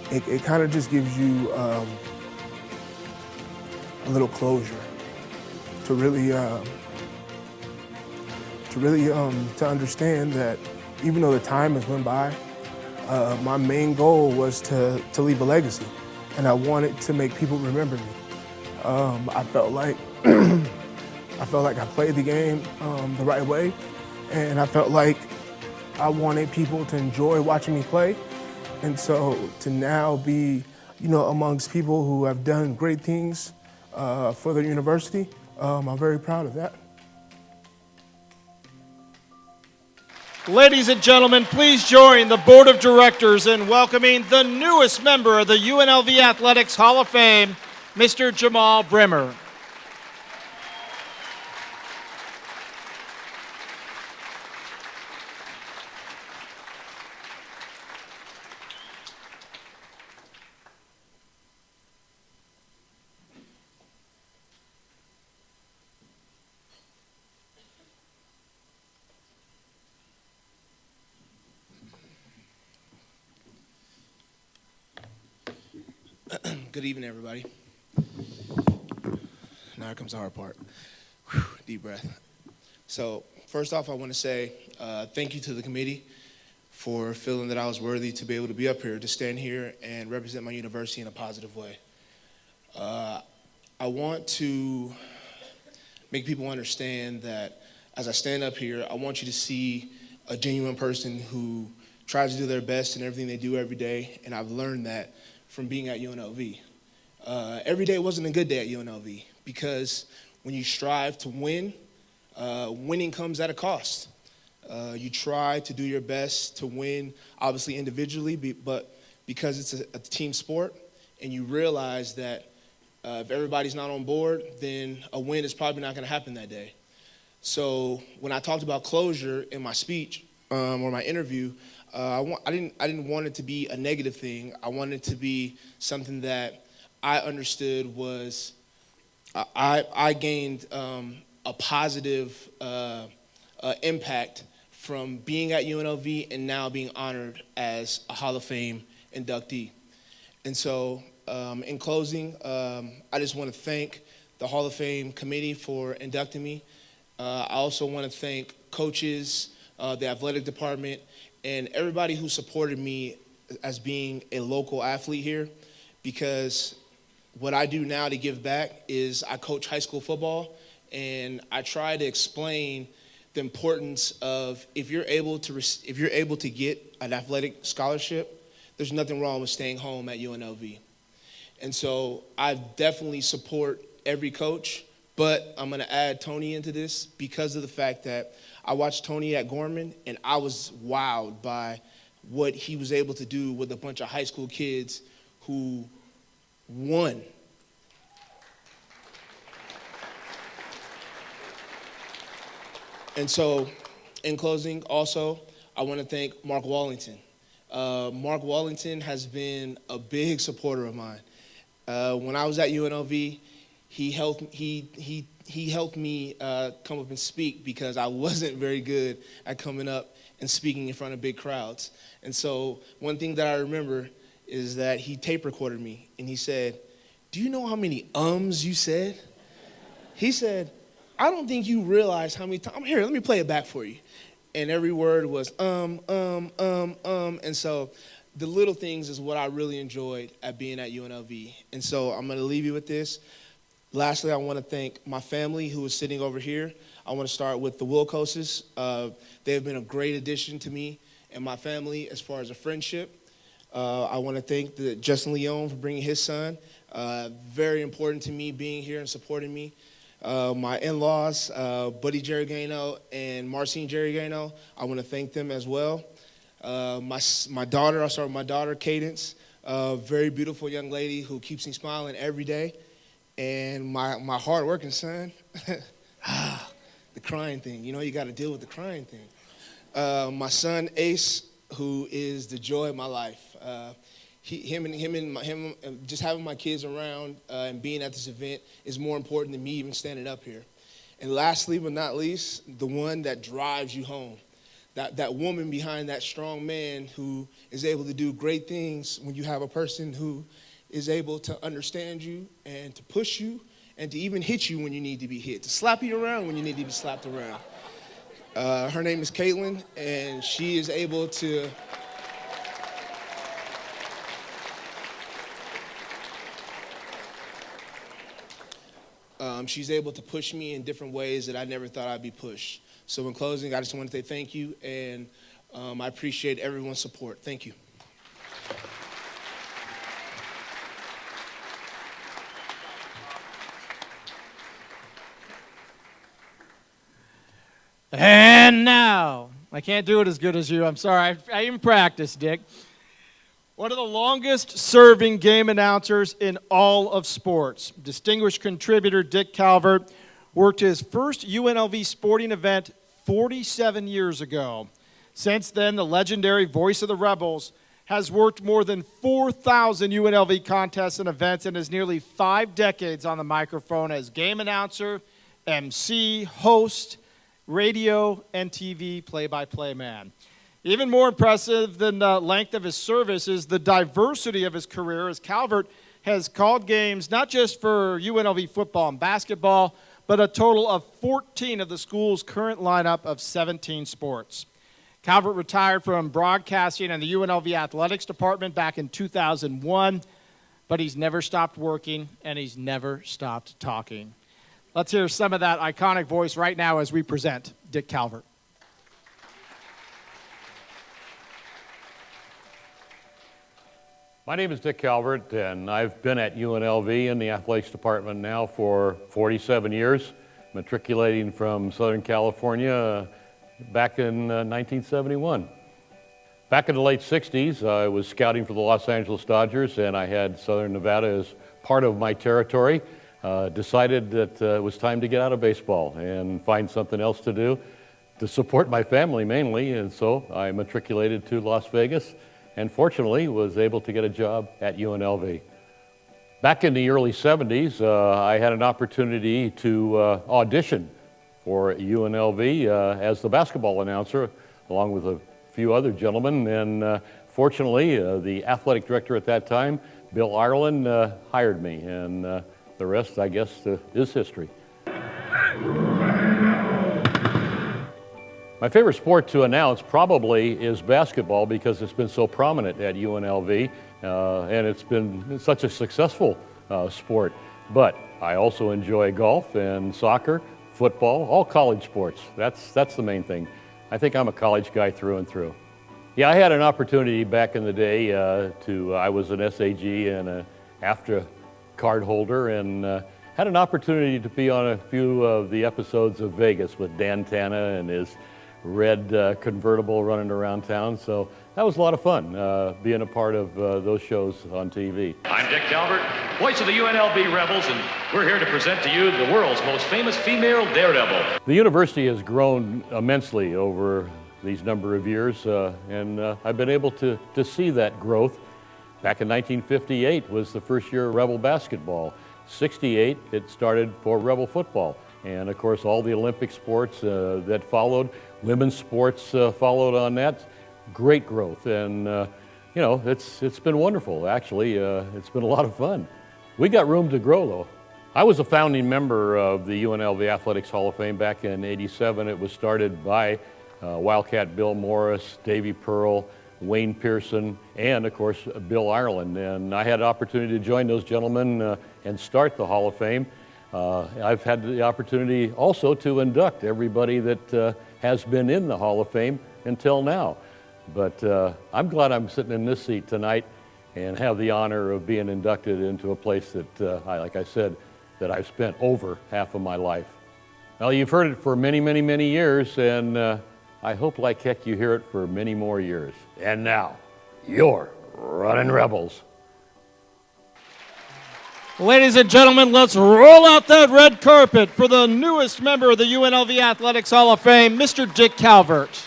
it kind of just gives you a little closure to really to understand that even though the time has went by, my main goal was to leave a legacy, and I wanted to make people remember me. I felt like I played the game the right way, and I felt like I wanted people to enjoy watching me play. And so to now be, amongst people who have done great things for their university, I'm very proud of that. Ladies and gentlemen, please join the Board of Directors in welcoming the newest member of the UNLV Athletics Hall of Fame, Mr. Jamal Brimmer. Good evening, everybody. Now here comes the hard part. Whew, deep breath. So first off, I want to say thank you to the committee for feeling that I was worthy to be able to be up here, to stand here and represent my university in a positive way. I want to make people understand that as I stand up here, I want you to see a genuine person who tries to do their best in everything they do every day, and I've learned that from being at UNLV. Every day wasn't a good day at UNLV because when you strive to win, winning comes at a cost. You try to do your best to win, obviously individually, but because it's a team sport, and you realize that if everybody's not on board, then a win is probably not going to happen that day. So when I talked about closure in my speech or my interview, I didn't want it to be a negative thing. I wanted it to be something that I understood was I gained a positive impact from being at UNLV and now being honored as a Hall of Fame inductee. And so in closing, I just want to thank the Hall of Fame committee for inducting me. I also want to thank coaches, the athletic department, and everybody who supported me as being a local athlete here, because what I do now to give back is I coach high school football, and I try to explain the importance of if you're able to get an athletic scholarship, there's nothing wrong with staying home at UNLV. And so I definitely support every coach, but I'm going to add Tony into this because of the fact that I watched Tony at Gorman, and I was wowed by what he was able to do with a bunch of high school kids who won. And so, in closing, also, I want to thank Mark Wallington. Mark Wallington has been a big supporter of mine. When I was at UNLV, he helped me come up and speak because I wasn't very good at coming up and speaking in front of big crowds. And so one thing that I remember is that he tape recorded me, and he said, "Do you know how many ums you said?" He said, "I don't think you realize how many times." Here, let me play it back for you. And every word was And so the little things is what I really enjoyed at being at UNLV. And so I'm going to leave you with this. Lastly, I want to thank my family who is sitting over here. I want to start with the Wilkoses. They have been a great addition to me and my family as far as a friendship. I want to thank Justin Leone for bringing his son. Very important to me being here and supporting me. My in-laws, Buddy Jerry Gano and Marcine Jerry Gano, I want to thank them as well. My daughter, I'll start with my daughter, Cadence, very beautiful young lady who keeps me smiling every day. And my hard-working son, the crying thing. You know, you got to deal with the crying thing. My son, Ace, who is the joy of my life. Him, just having my kids around and being at this event is more important than me even standing up here. And lastly but not least, the one that drives you home. That woman behind that strong man who is able to do great things when you have a person who is able to understand you and to push you and to even hit you when you need to be hit, to slap you around when you need to be slapped around. Her name is Caitlin, and she is able to she's able to push me in different ways that I never thought I'd be pushed. So in closing, I just want to say thank you, and I appreciate everyone's support. Thank you. And now, I can't do it as good as you. I'm sorry. I even practiced, Dick. One of the longest-serving game announcers in all of sports, distinguished contributor Dick Calvert, worked his first UNLV sporting event 47 years ago. Since then, the legendary voice of the Rebels has worked more than 4,000 UNLV contests and events and has nearly 5 decades on the microphone as game announcer, MC, host, radio, and TV play-by-play man. Even more impressive than the length of his service is the diversity of his career, as Calvert has called games not just for UNLV football and basketball, but a total of 14 of the school's current lineup of 17 sports. Calvert retired from broadcasting and the UNLV athletics department back in 2001, but he's never stopped working and he's never stopped talking. Let's hear some of that iconic voice right now as we present Dick Calvert. My name is Dick Calvert, and I've been at UNLV in the athletics department now for 47 years, matriculating from Southern California back in 1971. Back in the late 60s, I was scouting for the Los Angeles Dodgers, and I had Southern Nevada as part of my territory. Decided that it was time to get out of baseball and find something else to do to support my family mainly, and so I matriculated to Las Vegas and fortunately was able to get a job at UNLV. Back in the early 70s, I had an opportunity to audition for UNLV as the basketball announcer, along with a few other gentlemen, and fortunately, the athletic director at that time, Bill Ireland, hired me, and the rest, I guess, is history. My favorite sport to announce probably is basketball because it's been so prominent at UNLV and it's been such a successful sport. But I also enjoy golf and soccer, football, all college sports. That's the main thing. I think I'm a college guy through and through. Yeah, I had an opportunity back in the day I was an SAG and an AFTRA card holder and had an opportunity to be on a few of the episodes of Vegas with Dan Tana and his red convertible running around town. So that was a lot of fun, being a part of those shows on TV. I'm Dick Calvert, voice of the UNLV Rebels, and we're here to present to you the world's most famous female daredevil. The university has grown immensely over these number of years, and I've been able to see that growth. Back in 1958 was the first year of Rebel basketball. 68, it started for Rebel football. And of course, all the Olympic sports that followed, women's sports followed on that. Great growth, and you know, it's been wonderful, actually. It's been a lot of fun. We got room to grow, though. I was a founding member of the UNLV Athletics Hall of Fame back in '87. It was started by Wildcat Bill Morris, Davy Pearl, Wayne Pearson, and of course Bill Ireland. And I had an opportunity to join those gentlemen and start the Hall of Fame. I've had the opportunity also to induct everybody that has been in the Hall of Fame until now. But I'm glad I'm sitting in this seat tonight and have the honor of being inducted into a place that, like I said, that I've spent over half of my life. Well, you've heard it for many, many, many years, and I hope like heck you hear it for many more years. And now, your Running Rebels. Ladies and gentlemen, let's roll out that red carpet for the newest member of the UNLV Athletics Hall of Fame, Mr. Dick Calvert.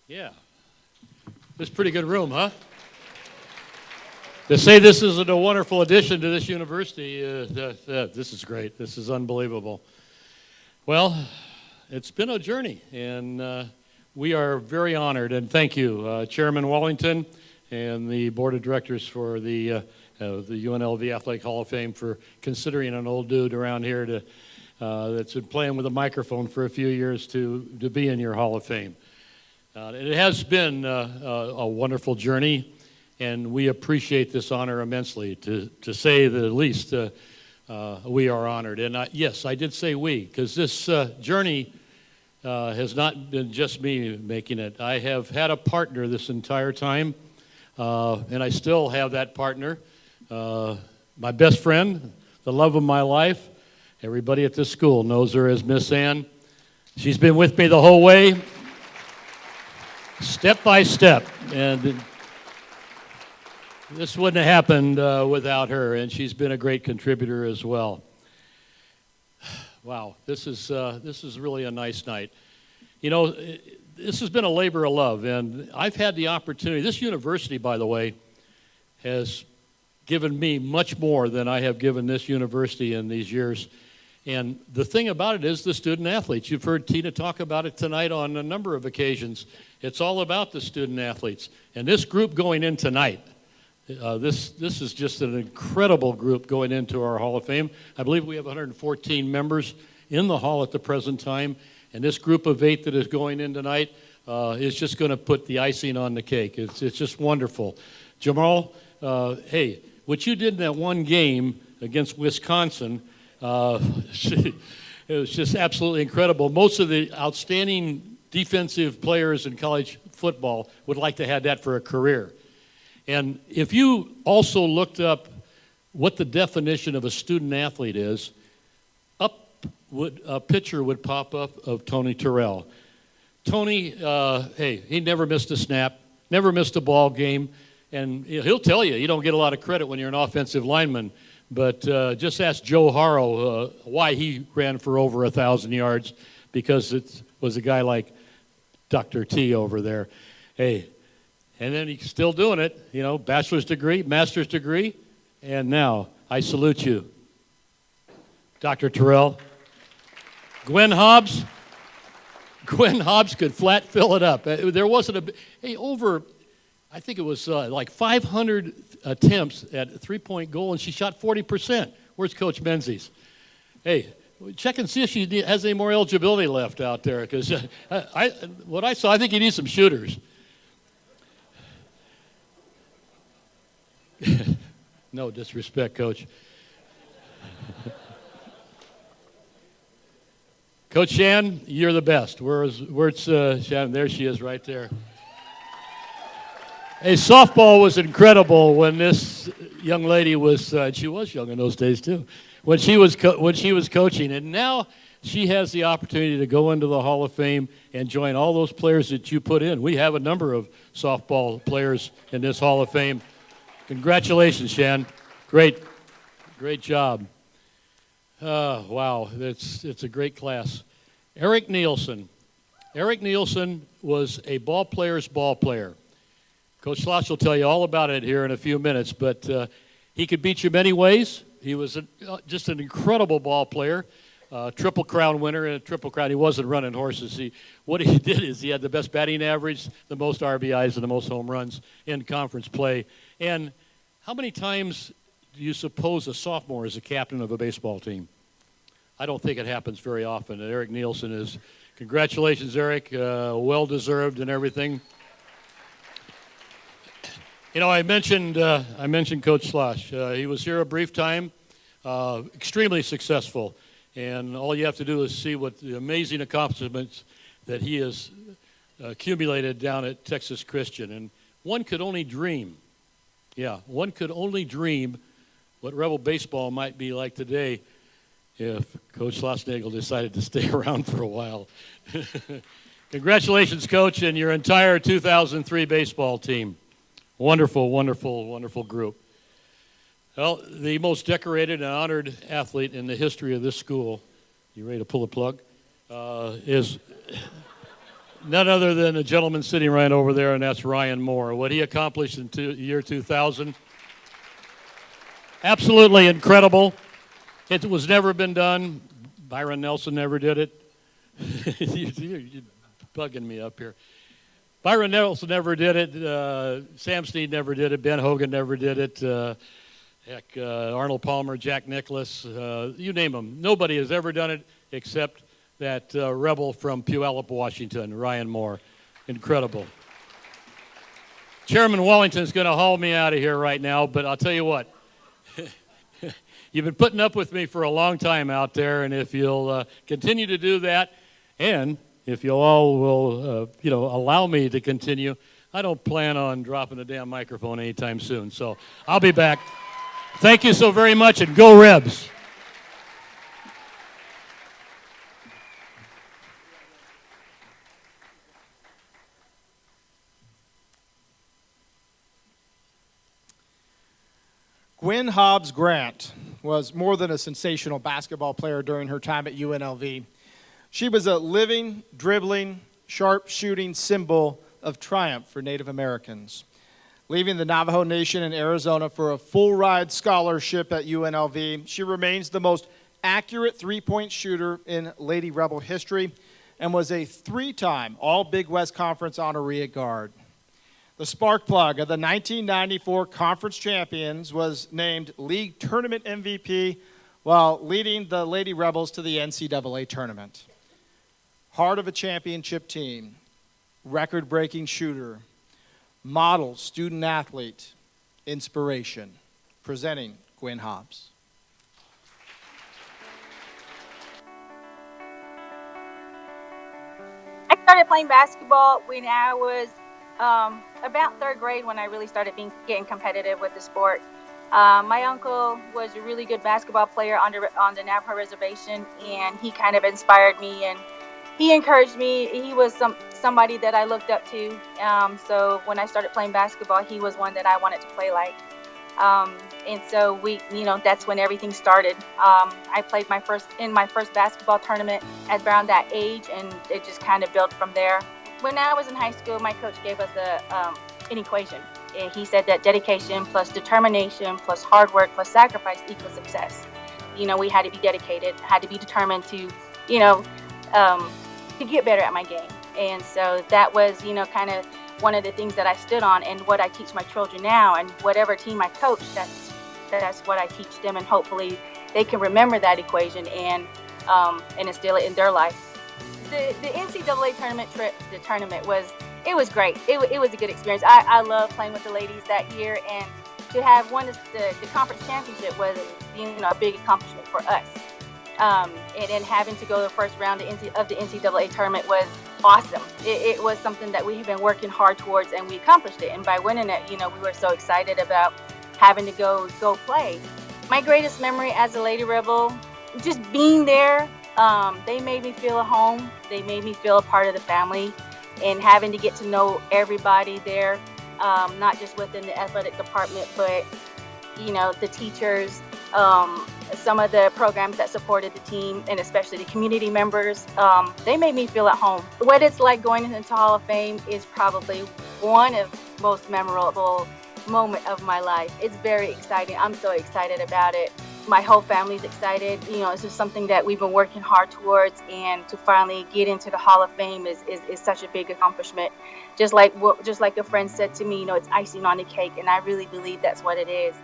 Yeah, this is a pretty good room, huh? To say this is a wonderful addition to this university, this is great. This is unbelievable. Well, it's been a journey, and we are very honored, and thank you, Chairman Wallington and the Board of Directors for the UNLV Athletic Hall of Fame for considering an old dude around here to that's been playing with a microphone for a few years to be in your Hall of Fame. It has been a wonderful journey, and we appreciate this honor immensely. To say the least, we are honored. And yes, I did say we, because this journey has not been just me making it. I have had a partner this entire time, and I still have that partner, my best friend, the love of my life. Everybody at this school knows her as Miss Ann. She's been with me the whole way, step by step, and this wouldn't have happened without her, and she's been a great contributor as well. Wow, this is really a nice night. You know, this has been a labor of love, and I've had the opportunity. This university, by the way, has given me much more than I have given this university in these years. And the thing about it is the student athletes. You've heard Tina talk about it tonight on a number of occasions. It's all about the student athletes. And this group going in tonight, this is just an incredible group going into our Hall of Fame. I believe we have 114 members in the Hall at the present time. And this group of 8 that is going in tonight is just going to put the icing on the cake. It's just wonderful. Jamal, hey, what you did in that one game against Wisconsin, it was just absolutely incredible. Most of the outstanding defensive players in college football would like to have that for a career. And if you also looked up what the definition of a student athlete is, a picture would pop up of Tony Terrell. Tony, hey, he never missed a snap, never missed a ball game, and he'll tell you don't get a lot of credit when you're an offensive lineman. But just ask Joe Harrow why he ran for over 1,000 yards, because it was a guy like Dr. T over there. Hey, and then he's still doing it, you know, bachelor's degree, master's degree, and now I salute you, Dr. Terrell. Gwen Hobbs could flat fill it up. There wasn't I think it was like 500 attempts at a three-point goal, and she shot 40%. Where's Coach Menzies? Hey, check and see if she has any more eligibility left out there, because what I saw, I think you need some shooters. No disrespect, Coach. Coach Shan, you're the best. Where's Shan? There she is right there. Hey, softball was incredible when this young lady was, she was young in those days too, when she was coaching. And now she has the opportunity to go into the Hall of Fame and join all those players that you put in. We have a number of softball players in this Hall of Fame. Congratulations, Shan. Great job. Wow, it's a great class. Eric Nielsen. Eric Nielsen was a ball player's ball player. Coach Schloss will tell you all about it here in a few minutes, but he could beat you many ways. He was just an incredible ball player, Triple Crown winner and a Triple Crown. He wasn't running horses. What he did is he had the best batting average, the most RBIs, and the most home runs in conference play. And how many times do you suppose a sophomore is a captain of a baseball team? I don't think it happens very often. And Eric Nielsen is, congratulations, Eric, well-deserved and everything. You know, I mentioned Coach Slosh. He was here a brief time, extremely successful, and all you have to do is see what the amazing accomplishments that he has accumulated down at Texas Christian. And one could only dream, one could only dream what Rebel baseball might be like today if Coach Schlossnagel decided to stay around for a while. Congratulations, Coach, and your entire 2003 baseball team. Wonderful, wonderful, wonderful group. Well, the most decorated and honored athlete in the history of this school, you ready to pull the plug, is none other than a gentleman sitting right over there, and that's Ryan Moore. What he accomplished in year 2000, absolutely incredible. It was never been done. Byron Nelson never did it. You're bugging me up here. Byron Nelson never did it. Sam Snead never did it. Ben Hogan never did it. Arnold Palmer, Jack Nicklaus, you name them. Nobody has ever done it except that rebel from Puyallup, Washington, Ryan Moore. Incredible. Chairman Wellington is going to haul me out of here right now, but I'll tell you what. You've been putting up with me for a long time out there, and if you'll continue to do that, and if you all will, allow me to continue, I don't plan on dropping the damn microphone anytime soon. So I'll be back. Thank you so very much, and go Rebs. Gwen Hobbs Grant was more than a sensational basketball player during her time at UNLV. She was a living, dribbling, sharp-shooting symbol of triumph for Native Americans. Leaving the Navajo Nation in Arizona for a full-ride scholarship at UNLV, she remains the most accurate three-point shooter in Lady Rebel history and was a three-time All-Big West Conference honoree at guard. The spark plug of the 1994 conference champions was named league tournament MVP while leading the Lady Rebels to the NCAA tournament. Heart of a championship team, record-breaking shooter, model student athlete, inspiration. Presenting Gwen Hobbs. I started playing basketball when I was about third grade, when I really started getting competitive with the sport. My uncle was a really good basketball player on the Navajo reservation, and he kind of inspired me and he encouraged me. He was somebody that I looked up to. So when I started playing basketball, he was one that I wanted to play like. And so that's when everything started. I played in my first basketball tournament at around that age, and it just kind of built from there. When I was in high school, my coach gave us an equation. He said that dedication plus determination plus hard work plus sacrifice equals success. We had to be dedicated, had to be determined to get better at my game. And so that was, kind of one of the things that I stood on, and what I teach my children now, and whatever team I coach, that's what I teach them, and hopefully they can remember that equation and instill it in their life. The NCAA tournament was great. It was a good experience. I loved playing with the ladies that year, and to have won the conference championship was a big accomplishment for us. And then having to go to the first round of the NCAA tournament was awesome. It was something that we have been working hard towards, and we accomplished it. And by winning it, we were so excited about having to go play. My greatest memory as a Lady Rebel, just being there. They made me feel at home. They made me feel a part of the family, and having to get to know everybody there, not just within the athletic department, but the teachers, some of the programs that supported the team, and especially the community members. They made me feel at home. What it's like going into Hall of Fame is probably one of the most memorable moment of my life. It's very exciting. I'm so excited about it. My whole family's excited. It's just something that we've been working hard towards, and to finally get into the Hall of Fame is such a big accomplishment. Just like a friend said to me, it's icing on the cake, and I really believe that's what it is.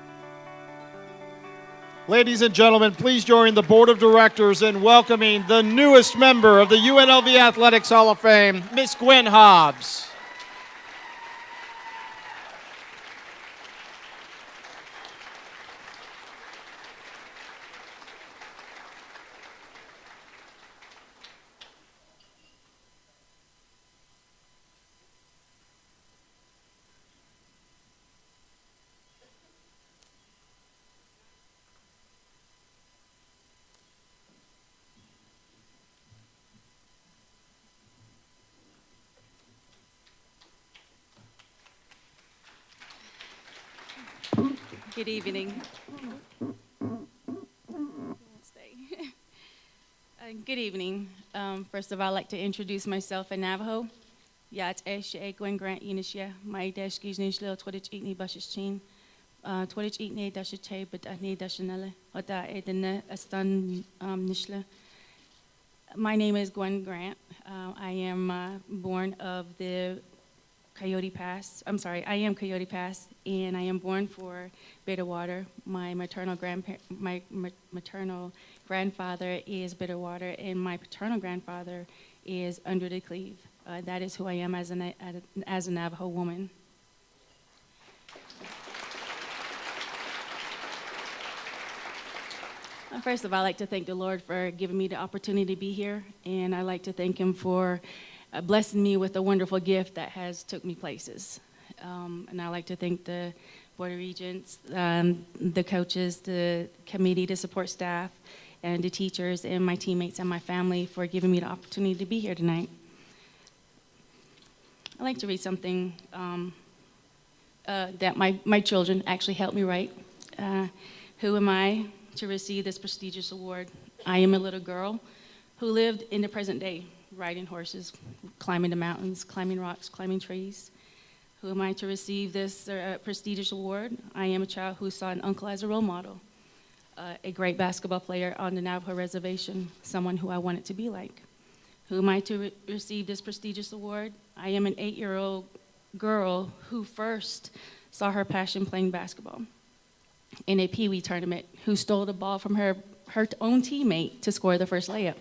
Ladies and gentlemen, please join the Board of Directors in welcoming the newest member of the UNLV Athletics Hall of Fame, Miss Gwen Hobbs. Good evening. Good evening. First of all, I'd like to introduce myself in Navajo. Yat Eshe Gwen Grant Inishia, my dash Giznish Lil Twitch Eatney Bushes Chin, Twitch Eatney Dasha but Ahne Dashanella, Ota Edena Astan Nishla. My name is Gwen Grant. I am born of the Coyote Pass. I am Coyote Pass, and I am born for Bitterwater. My maternal grandfather is Bitterwater, and my paternal grandfather is Under the Cleve. That is who I am as a Navajo woman. First of all, I'd like to thank the Lord for giving me the opportunity to be here, and I'd like to thank Him for blessing me with a wonderful gift that has took me places. And I'd like to thank the Board of Regents, the coaches, the committee, the support staff, and the teachers, and my teammates and my family for giving me the opportunity to be here tonight. I'd like to read something that my children actually helped me write. Who am I to receive this prestigious award? I am a little girl who lived in the present day, riding horses, climbing the mountains, climbing rocks, climbing trees. Who am I to receive this prestigious award? I am a child who saw an uncle as a role model, a great basketball player on the Navajo reservation, someone who I wanted to be like. Who am I to receive this prestigious award? I am an 8-year-old girl who first saw her passion playing basketball in a Pee Wee tournament, who stole the ball from her own teammate to score the first layup.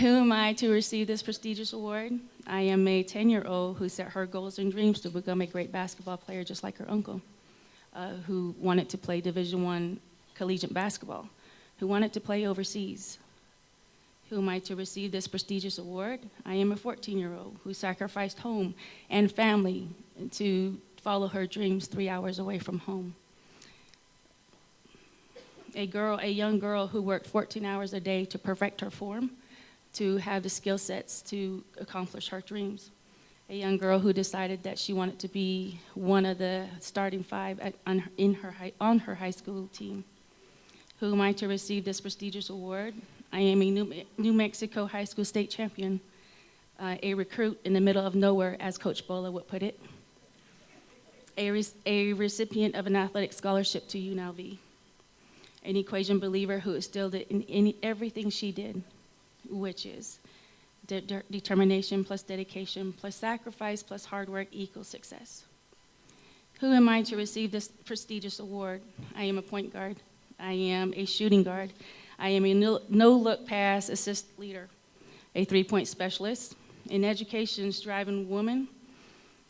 Who am I to receive this prestigious award? I am a 10-year-old who set her goals and dreams to become a great basketball player just like her uncle, who wanted to play Division I collegiate basketball, who wanted to play overseas. Who am I to receive this prestigious award? I am a 14-year-old who sacrificed home and family to follow her dreams 3 hours away from home. A young girl who worked 14 hours a day to perfect her form, to have the skill sets to accomplish her dreams. A young girl who decided that she wanted to be one of the starting 5 on her high school team. Who am I to receive this prestigious award? I am a New Mexico high school state champion, a recruit in the middle of nowhere, as Coach Bola would put it, a recipient of an athletic scholarship to UNLV, an equation believer who instilled it in everything she did, which is determination plus dedication plus sacrifice plus hard work equals success. Who am I to receive this prestigious award? I am a point guard. I am a shooting guard. I am a no-look pass assist leader, a three-point specialist, an education-striving woman,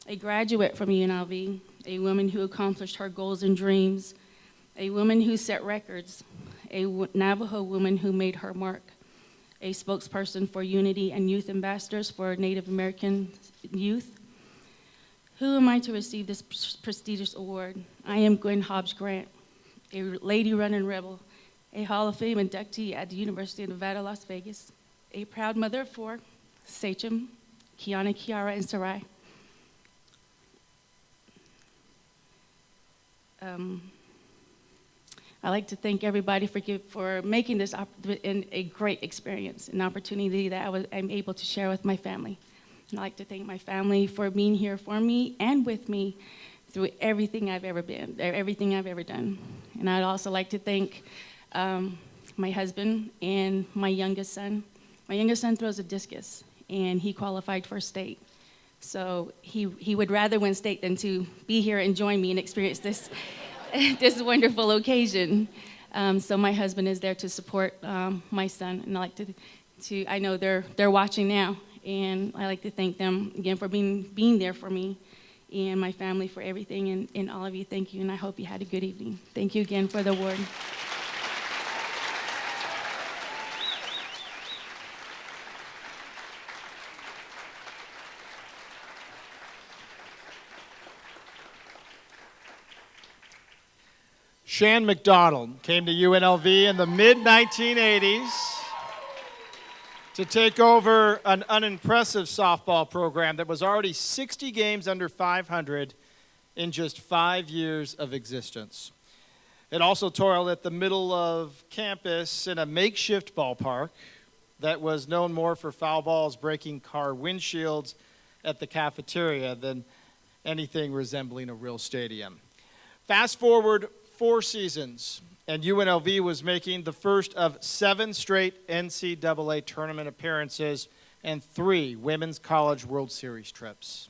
a graduate from UNLV, a woman who accomplished her goals and dreams, a woman who set records, a Navajo woman who made her mark, a spokesperson for unity and youth ambassadors for Native American youth. Who am I to receive this prestigious award? I am Gwen Hobbs Grant, a lady running rebel, a Hall of Fame inductee at the University of Nevada, Las Vegas, a proud mother of 4, Sachem, Kiana, Kiara, and Sarai. I'd like to thank everybody for making this a great experience, an opportunity that I'm able to share with my family. And I'd like to thank my family for being here for me and with me through everything I've ever been, everything I've ever done. And I'd also like to thank my husband and my youngest son. My youngest son throws a discus, and he qualified for state. So he would rather win state than to be here and join me and experience this, this wonderful occasion. So my husband is there to support my son, and I like to I know they're watching now, and I like to thank them again for being there for me and my family, for everything, and all of you, thank you, and I hope you had a good evening. Thank you again for the award. Shan Mcdonald came to UNLV in the mid-1980s to take over an unimpressive softball program that was already 60 games under 500 in just 5 years of existence. It also toiled at the middle of campus in a makeshift ballpark that was known more for foul balls breaking car windshields at the cafeteria than anything resembling a real stadium. Fast forward 4 seasons, and UNLV was making the first of 7 straight NCAA tournament appearances and 3 Women's College World Series trips.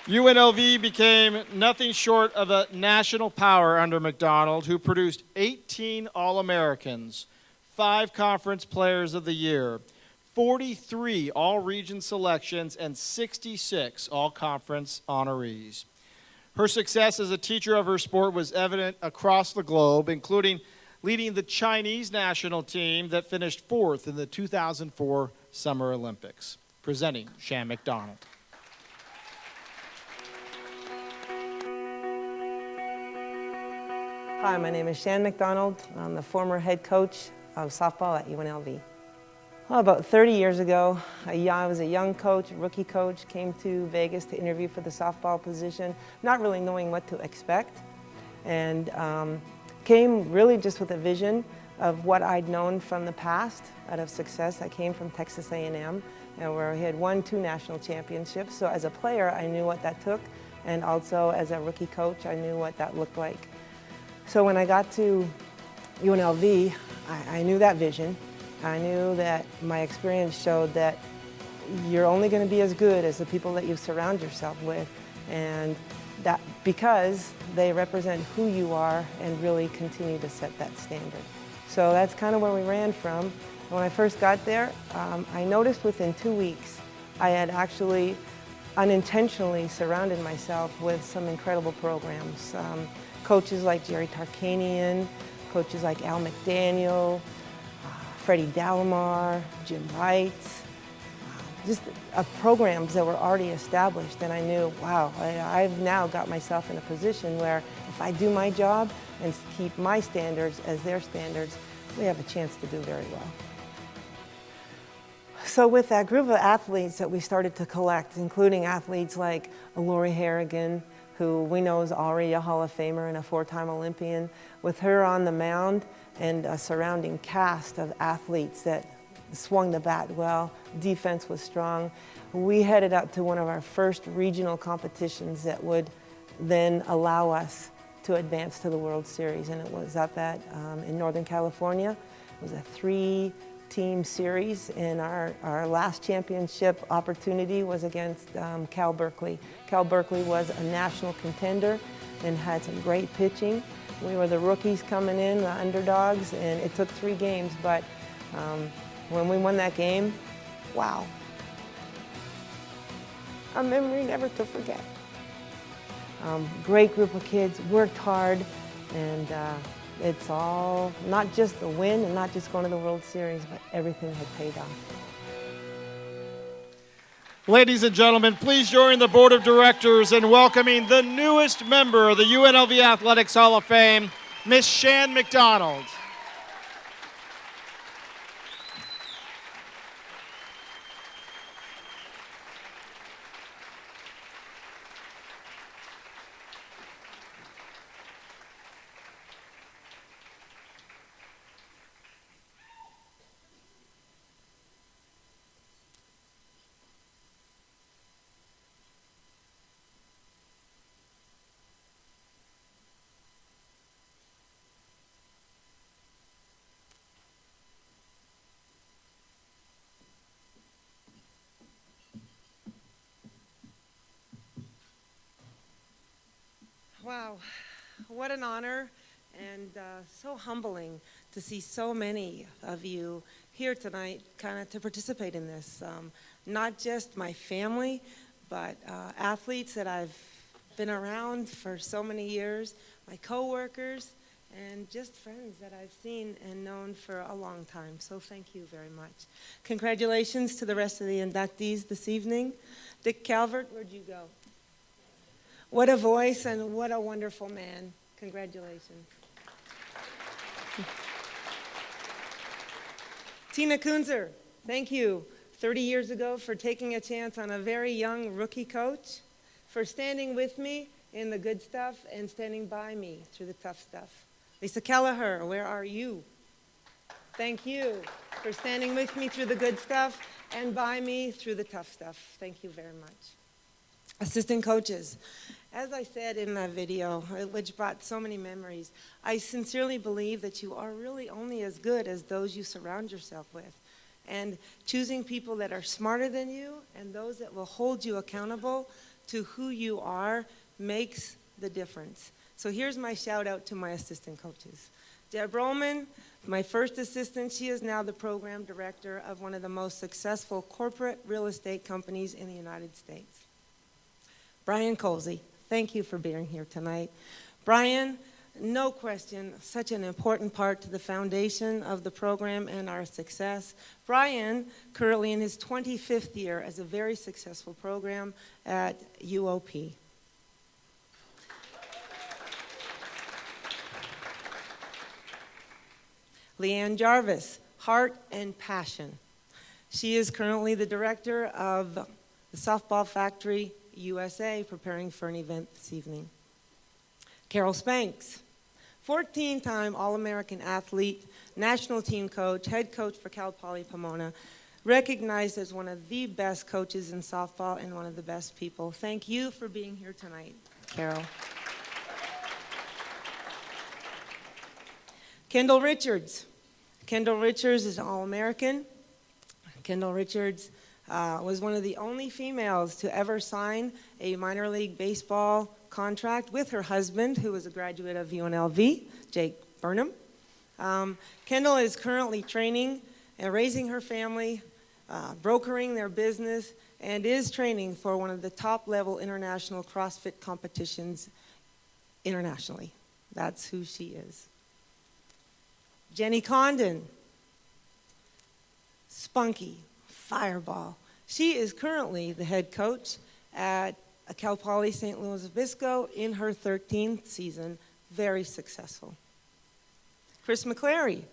UNLV became nothing short of a national power under McDonald, who produced 18 All-Americans, 5 Conference Players of the Year, 43 All-Region selections, and 66 All-Conference honorees. Her success as a teacher of her sport was evident across the globe, including leading the Chinese national team that finished 4th in the 2004 Summer Olympics. Presenting Shan Macdonald. Hi, my name is Shan Macdonald. I'm the former head coach of softball at UNLV. Well, about 30 years ago, I was a young coach, rookie coach, came to Vegas to interview for the softball position, not really knowing what to expect, and came really just with a vision of what I'd known from the past out of success. I came from Texas A&M, where we had won 2 national championships, so as a player, I knew what that took, and also as a rookie coach, I knew what that looked like. So when I got to UNLV, I knew that vision. I knew that my experience showed that you're only going to be as good as the people that you surround yourself with, and that because they represent who you are and really continue to set that standard. So that's kind of where we ran from. When I first got there, I noticed within 2 weeks I had actually unintentionally surrounded myself with some incredible programs. Coaches like Jerry Tarkanian, coaches like Al McDaniel, Freddie Dalamar, Jim Wright, just programs that were already established, and I knew, wow, I've now got myself in a position where if I do my job and keep my standards as their standards, we have a chance to do very well. So with that group of athletes that we started to collect, including athletes like Lori Harrigan, who we know is already a Hall of Famer and a 4-time Olympian, with her on the mound and a surrounding cast of athletes that swung the bat well, defense was strong, we headed up to one of our first regional competitions that would then allow us to advance to the World Series, and it was up at in Northern California. It was a 3-team series, and our last championship opportunity was against Cal Berkeley. Cal Berkeley was a national contender and had some great pitching. We were the rookies coming in, the underdogs, and it took 3 games, but when we won that game, wow. A memory never to forget. Great group of kids, worked hard, and It's all, not just the win and not just going to the World Series, but everything had paid off. Ladies and gentlemen, please join the Board of Directors in welcoming the newest member of the UNLV Athletics Hall of Fame, Miss Shan Mcdonald. Wow, what an honor and so humbling to see so many of you here tonight kind of to participate in this. Not just my family, but athletes that I've been around for so many years, my coworkers, and just friends that I've seen and known for a long time. So thank you very much. Congratulations to the rest of the inductees this evening. Dick Calvert, where'd you go? What a voice and what a wonderful man. Congratulations. Tina Koonser, thank you 30 years ago for taking a chance on a very young rookie coach, for standing with me in the good stuff and standing by me through the tough stuff. Lisa Kelleher, where are you? Thank you for standing with me through the good stuff and by me through the tough stuff. Thank you very much. Assistant coaches, as I said in that video, which brought so many memories, I sincerely believe that you are really only as good as those you surround yourself with. And choosing people that are smarter than you and those that will hold you accountable to who you are makes the difference. So here's my shout out to my assistant coaches. Deb Roman, my first assistant, she is now the program director of one of the most successful corporate real estate companies in the United States. Brian Colsey, thank you for being here tonight. Brian, no question, such an important part to the foundation of the program and our success. Brian, currently in his 25th year as a very successful program at UOP. Leanne Jarvis, Heart and Passion. She is currently the director of the Softball Factory USA, preparing for an event this evening. Carol Spanks, 14-time All-American athlete, national team coach, head coach for Cal Poly Pomona, recognized as one of the best coaches in softball and one of the best people. Thank you for being here tonight, Carol. Kendall Richards. Kendall Richards is an All-American. Kendall Richards was one of the only females to ever sign a minor league baseball contract with her husband, who was a graduate of UNLV, Jake Burnham. Kendall is currently training and raising her family, brokering their business, and is training for one of the top-level international CrossFit competitions internationally. That's who she is. Jenny Condon, spunky, fireball. She is currently the head coach at Cal Poly St. Louis Obispo in her 13th season, very successful. Chris Mccleary,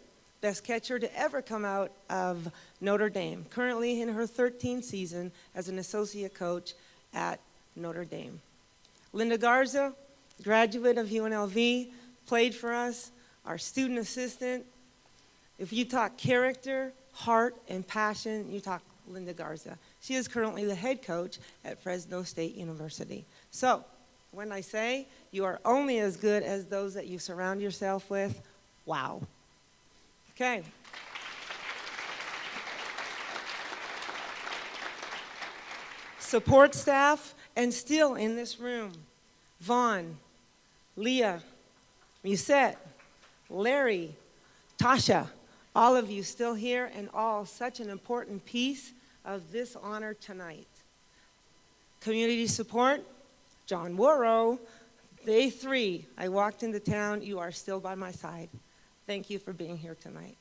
best catcher to ever come out of Notre Dame, currently in her 13th season as an associate coach at Notre Dame. Linda Garza, graduate of UNLV, played for us, our student assistant. If you talk character, heart, and passion, you talk Linda Garza. She is currently the head coach at Fresno State University. So, when I say you are only as good as those that you surround yourself with, wow. Okay. Support staff, and still in this room, Vaughn, Leah, Musette, Larry, Tasha, all of you still here, and all such an important piece of this honor tonight. Community support, John Worrow, Day 3, I walked into town. You are still by my side. Thank you for being here tonight.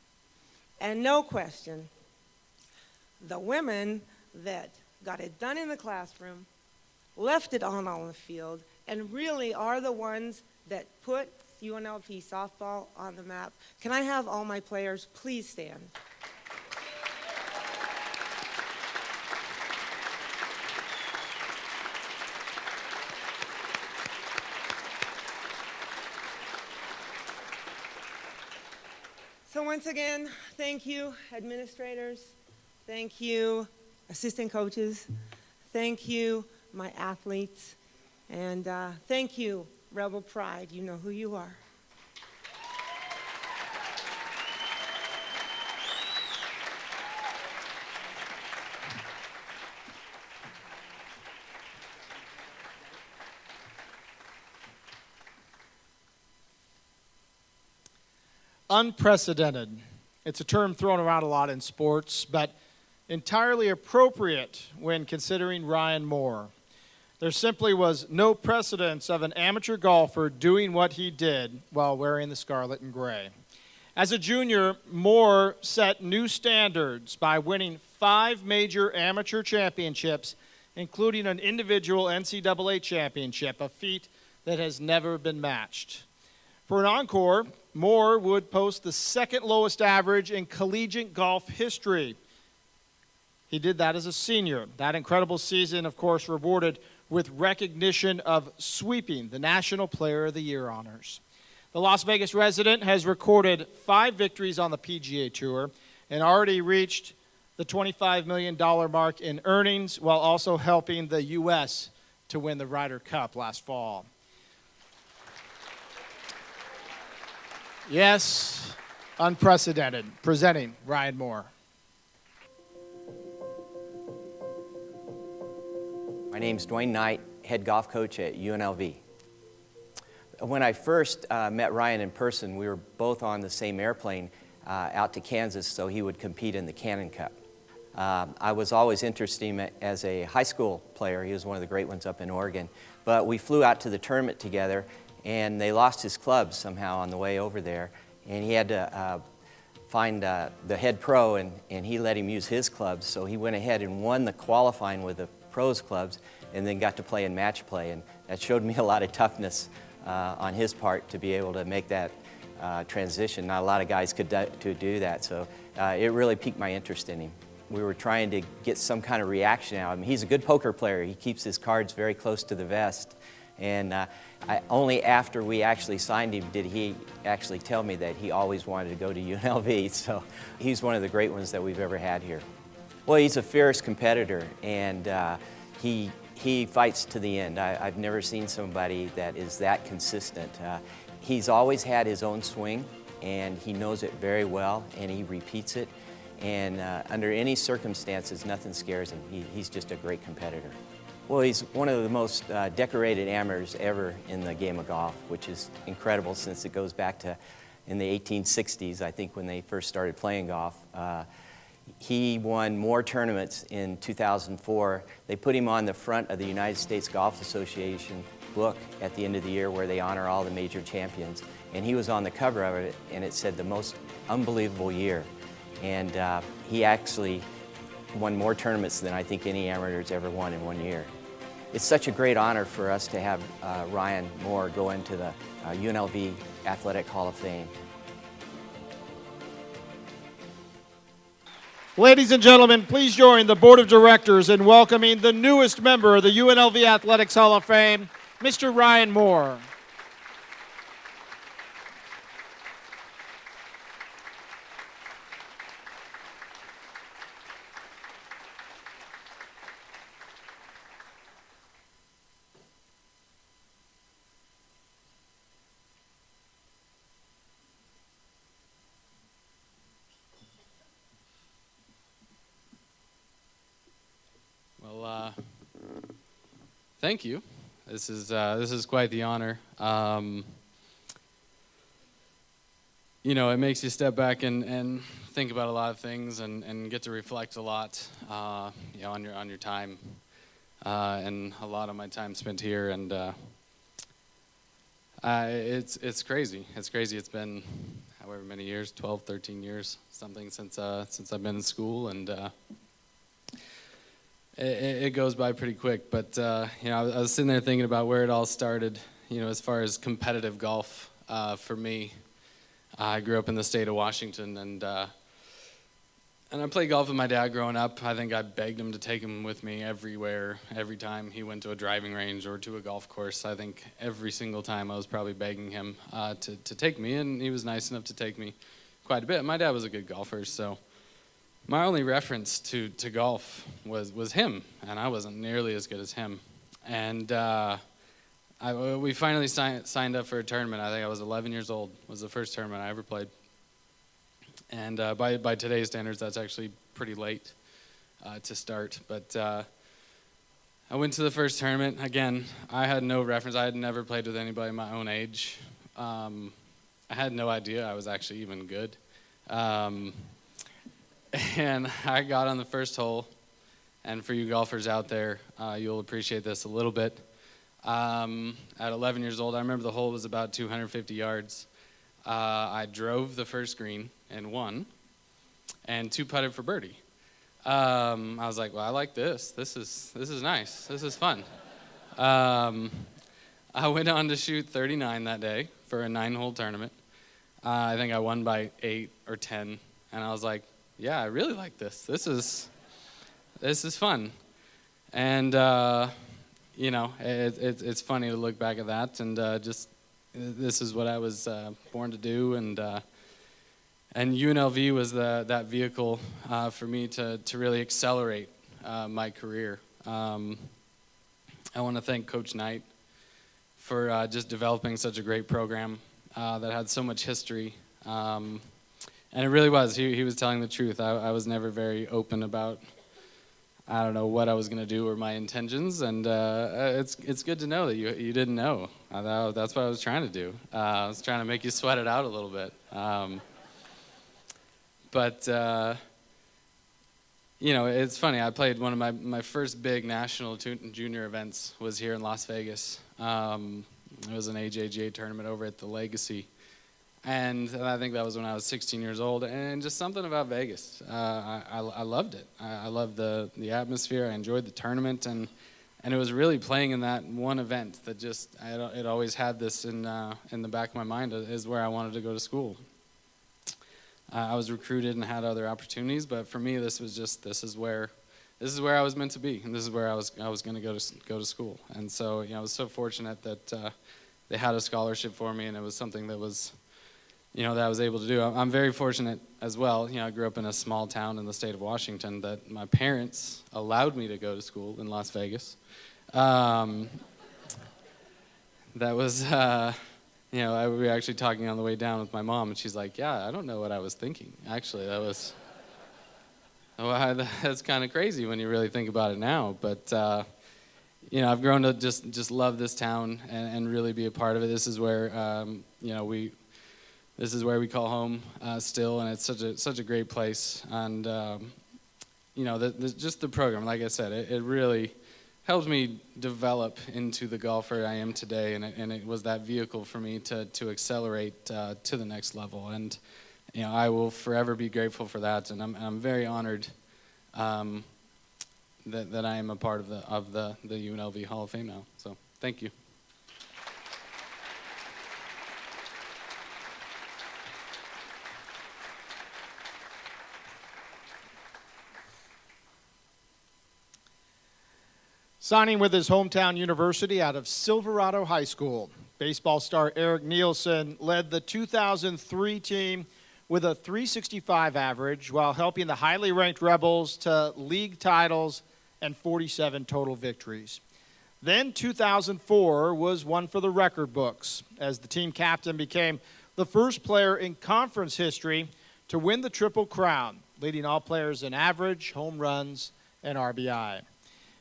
And no question, the women that got it done in the classroom, left it on the field, and really are the ones that put UNLV softball on the map. Can I have all my players please stand? So once again, thank you, administrators. Thank you, assistant coaches. Thank you, my athletes. And thank you, Rebel Pride. You know who you are. Unprecedented. It's a term thrown around a lot in sports, but entirely appropriate when considering Ryan Moore. There simply was no precedence of an amateur golfer doing what he did while wearing the scarlet and gray. As a junior, Moore set new standards by winning 5 major amateur championships, including an individual NCAA championship, a feat that has never been matched. For an encore, Moore would post the second lowest average in collegiate golf history. He did that as a senior. That incredible season, of course, rewarded with recognition of sweeping the National Player of the Year honors. The Las Vegas resident has recorded 5 victories on the PGA Tour and already reached the $25 million mark in earnings while also helping the U.S. to win the Ryder Cup last fall. Yes, unprecedented. Presenting Ryan Moore. My name's Dwayne Knight, head golf coach at UNLV. When I first met Ryan in person, we were both on the same airplane out to Kansas, so he would compete in the Cannon Cup. I was always interested in him as a high school player. He was one of the great ones up in Oregon. But we flew out to the tournament together, and they lost his clubs somehow on the way over there. And he had to find the head pro, and he let him use his clubs. So he went ahead and won the qualifying with the pros clubs and then got to play in match play. And that showed me a lot of toughness on his part to be able to make that transition. Not a lot of guys could do that. So it really piqued my interest in him. We were trying to get some kind of reaction out of him. He's a good poker player. He keeps his cards very close to the vest. And only after we actually signed him did he actually tell me that he always wanted to go to UNLV. So he's one of the great ones that we've ever had here. Well, he's a fierce competitor, and he fights to the end. I've never seen somebody that is that consistent. He's always had his own swing, and he knows it very well, and he repeats it. And under any circumstances, nothing scares him. He's just a great competitor. Well, he's one of the most decorated amateurs ever in the game of golf, which is incredible since it goes back to in the 1860s, I think, when they first started playing golf. He won more tournaments in 2004. They put him on the front of the United States Golf Association book at the end of the year where they honor all the major champions. And he was on the cover of it, and it said the most unbelievable year. And he actually won more tournaments than I think any amateur's ever won in one year. It's such a great honor for us to have Ryan Moore go into the UNLV Athletic Hall of Fame. Ladies and gentlemen, please join the Board of Directors in welcoming the newest member of the UNLV Athletics Hall of Fame, Mr. Ryan Moore. Thank you. This is quite the honor. You know, it makes you step back and think about a lot of things and get to reflect a lot, you know, on your time, and a lot of my time spent here. And It's crazy. It's crazy. It's been however many years, 12, 13 years, something since I've been in school, and it goes by pretty quick. But you know, I was sitting there thinking about where it all started. You know, as far as competitive golf for me, I grew up in the state of Washington, and I played golf with my dad growing up. I think I begged him to take him with me everywhere, every time he went to a driving range or to a golf course. I think every single time I was probably begging him to take me, and he was nice enough to take me quite a bit. My dad was a good golfer, so my only reference to golf was him, and I wasn't nearly as good as him. And we finally signed up for a tournament. I think I was 11 years old. It was the first tournament I ever played. And by today's standards, that's actually pretty late to start. But I went to the first tournament. Again, I had no reference. I had never played with anybody my own age. I had no idea I was actually even good. And I got on the first hole. And for you golfers out there, you'll appreciate this a little bit. At 11 years old, I remember the hole was about 250 yards. I drove the first green and won, and 2-putted for birdie. I was like, well, I like this. This is nice. This is fun. I went on to shoot 39 that day for a 9-hole tournament. I think I won by 8 or 10, and I was like, yeah, I really like this. This is fun. And you know, it's funny to look back at that, and just this is what I was born to do, and UNLV was that vehicle for me to really accelerate my career. I want to thank Coach Knight for just developing such a great program that had so much history, and it really was. He was telling the truth. I was never very open about, I don't know, what I was going to do or my intentions, and it's good to know that you didn't know. That's what I was trying to do. I was trying to make you sweat it out a little bit. But you know, it's funny. I played one of my first big national junior events was here in Las Vegas. It was an AJGA tournament over at the Legacy. And I think that was when I was 16 years old, and just something about Vegas. I loved it. I loved the atmosphere. I enjoyed the tournament, and it was really playing in that one event that just it always had this in the back of my mind is where I wanted to go to school. I was recruited and had other opportunities, but for me, this is where I was meant to be, and this is where I was going to go to school. And so, you know, I was so fortunate that they had a scholarship for me, and it was something that was, you know, that I was able to do. I'm very fortunate as well. You know, I grew up in a small town in the state of Washington that my parents allowed me to go to school in Las Vegas. That was, you know, we were actually talking on the way down with my mom, and she's like, yeah, I don't know what I was thinking. Actually, that's kind of crazy when you really think about it now. But, you know, I've grown to just love this town and really be a part of it. This is where, you know, this is where we call home still, and it's such a great place. And you know, just the program, like I said, it really helped me develop into the golfer I am today, and it was that vehicle for me to accelerate to the next level. And you know, I will forever be grateful for that, and I'm very honored that I am a part of the UNLV Hall of Fame now. So thank you. Signing with his hometown university out of Silverado High School, baseball star Eric Nielsen led the 2003 team with a .365 average while helping the highly ranked Rebels to league titles and 47 total victories. Then 2004 was one for the record books, as the team captain became the first player in conference history to win the Triple Crown, leading all players in average, home runs, and RBI.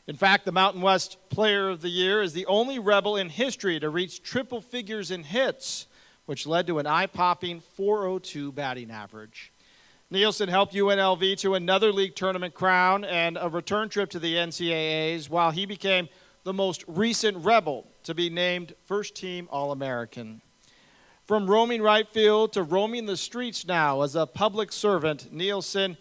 In fact, the Mountain West Player of the Year is the only Rebel in history to reach triple figures in hits, which led to an eye-popping .402 batting average. Nielsen helped UNLV to another league tournament crown and a return trip to the NCAAs, while he became the most recent Rebel to be named first-team All-American. From roaming right field to roaming the streets now as a public servant, Nielsen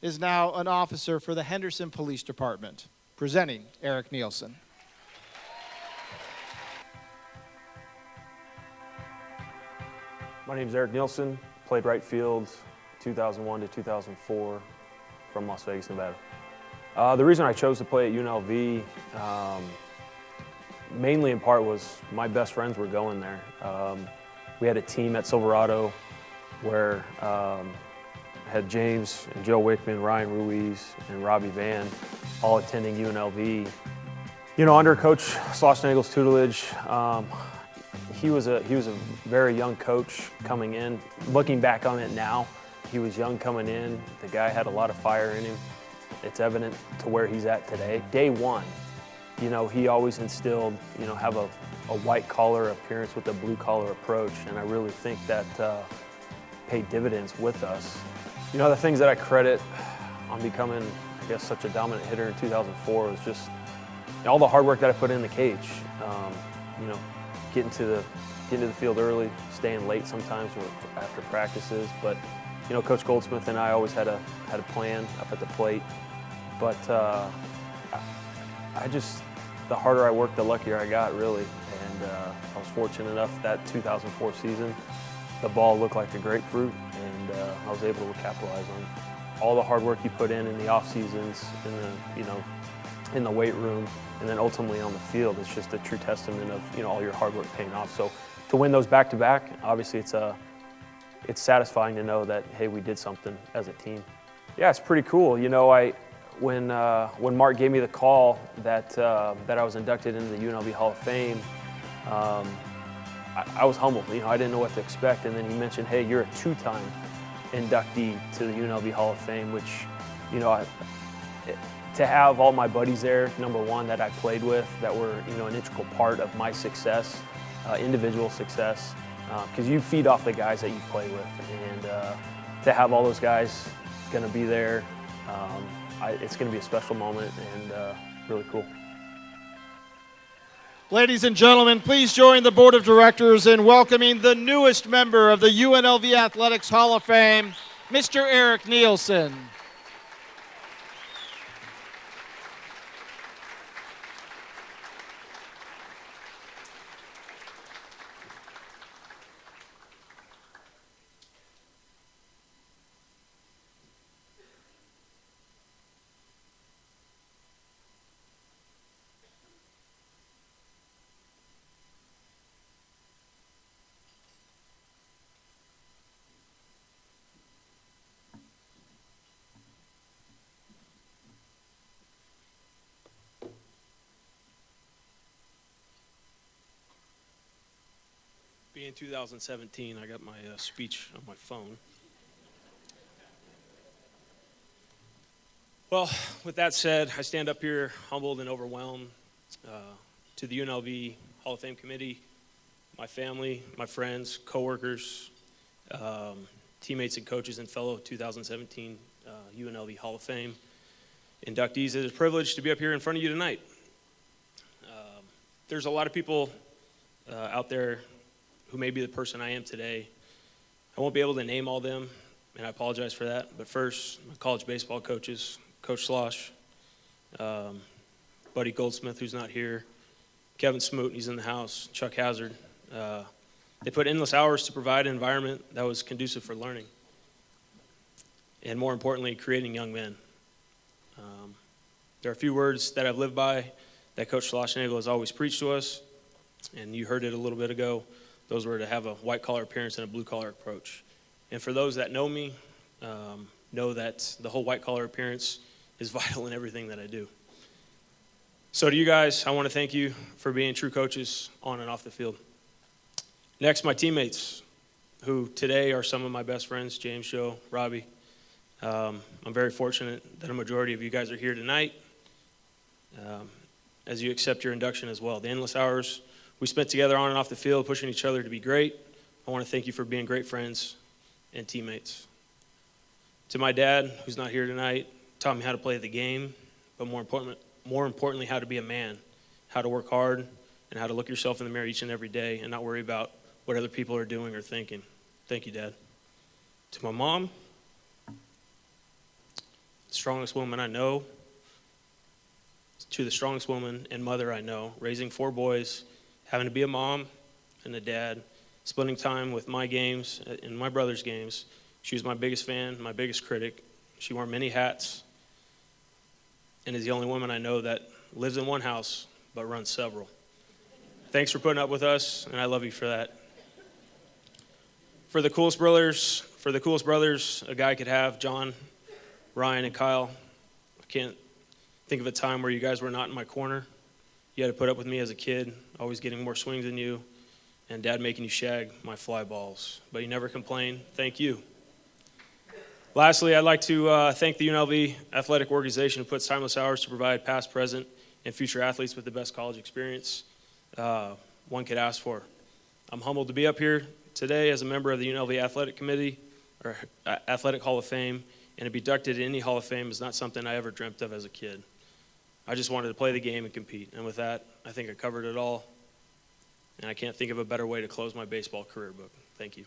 is now an officer for the Henderson Police Department. Presenting Eric Nielsen. My name is Eric Nielsen, played right field 2001 to 2004 from Las Vegas, Nevada. The reason I chose to play at UNLV, mainly in part was my best friends were going there. We had a team at Silverado where had James and Joe Wickman, Ryan Ruiz, and Robbie Van all attending UNLV. You know, under Coach Schlossnagel's tutelage, he was a very young coach coming in. Looking back on it now, he was young coming in. The guy had a lot of fire in him. It's evident to where he's at today. Day one, you know, he always instilled, you know, have a white collar appearance with a blue collar approach, and I really think that paid dividends with us. You know, the things that I credit on becoming, I guess, such a dominant hitter in 2004 was just all the hard work that I put in the cage. You know, getting to the field early, staying late sometimes after practices. But you know, Coach Goldsmith and I always had a plan up at the plate. But the harder I worked, the luckier I got, really. And I was fortunate enough that 2004 season, the ball looked like a grapefruit, and I was able to capitalize on all the hard work you put in the off seasons, in the weight room, and then ultimately on the field. It's just a true testament of, you know, all your hard work paying off. So to win those back-to-back, obviously it's satisfying to know that, hey, we did something as a team. Yeah, it's pretty cool. You know, when Marc gave me the call that I was inducted into the UNLV Hall of Fame, I was humbled. You know, I didn't know what to expect, and then he mentioned, hey, you're a two-time inductee to the UNLV Hall of Fame, which, you know, to have all my buddies there, number one, that I played with, that were, you know, an integral part of my success, individual success, because you feed off the guys that you play with, and to have all those guys going to be there, it's going to be a special moment and really cool. Ladies and gentlemen, please join the Board of Directors in welcoming the newest member of the UNLV Athletics Hall of Fame, Mr. Eric Nielsen. In 2017, I got my speech on my phone. Well, with that said, I stand up here humbled and overwhelmed to the UNLV Hall of Fame committee, my family, my friends, coworkers, teammates and coaches, and fellow 2017 UNLV Hall of Fame inductees. It is a privilege to be up here in front of you tonight. There's a lot of people out there who may be the person I am today. I won't be able to name all them, and I apologize for that. But first, my college baseball coaches, Coach Slosh, Buddy Goldsmith, who's not here, Kevin Smoot, he's in the house, Chuck Hazard. They put endless hours to provide an environment that was conducive for learning, and more importantly, creating young men. There are a few words that I've lived by that Coach Schlossnagel has always preached to us, and you heard it a little bit ago. Those were to have a white-collar appearance and a blue-collar approach. And for those that know me, know that the whole white-collar appearance is vital in everything that I do. So to you guys, I want to thank you for being true coaches on and off the field. Next, my teammates, who today are some of my best friends, James, Joe, Robbie. I'm very fortunate that a majority of you guys are here tonight as you accept your induction as well. The endless hours we spent together on and off the field, pushing each other to be great. I want to thank you for being great friends and teammates. To my dad, who's not here tonight, taught me how to play the game, but more importantly, how to be a man how to work hard, and how to look yourself in the mirror each and every day and not worry about what other people are doing or thinking. Thank you, Dad. To my mom, the strongest woman I know, to the strongest woman and mother I know, raising 4 boys, having to be a mom and a dad, splitting time with my games and my brother's games. She was my biggest fan, my biggest critic. She wore many hats and is the only woman I know that lives in one house but runs several. Thanks for putting up with us, and I love you for that. For the coolest brothers a guy could have, John, Ryan, and Kyle, I can't think of a time where you guys were not in my corner. You had to put up with me as a kid, always getting more swings than you, and Dad making you shag my fly balls. But you never complained. Thank you. Lastly, I'd like to thank the UNLV athletic organization who puts timeless hours to provide past, present, and future athletes with the best college experience one could ask for. I'm humbled to be up here today as a member of the UNLV Athletic Committee, or Athletic Hall of Fame, and to be inducted in any Hall of Fame is not something I ever dreamt of as a kid. I just wanted to play the game and compete, and with that, I think I covered it all, and I can't think of a better way to close my baseball career book. Thank you.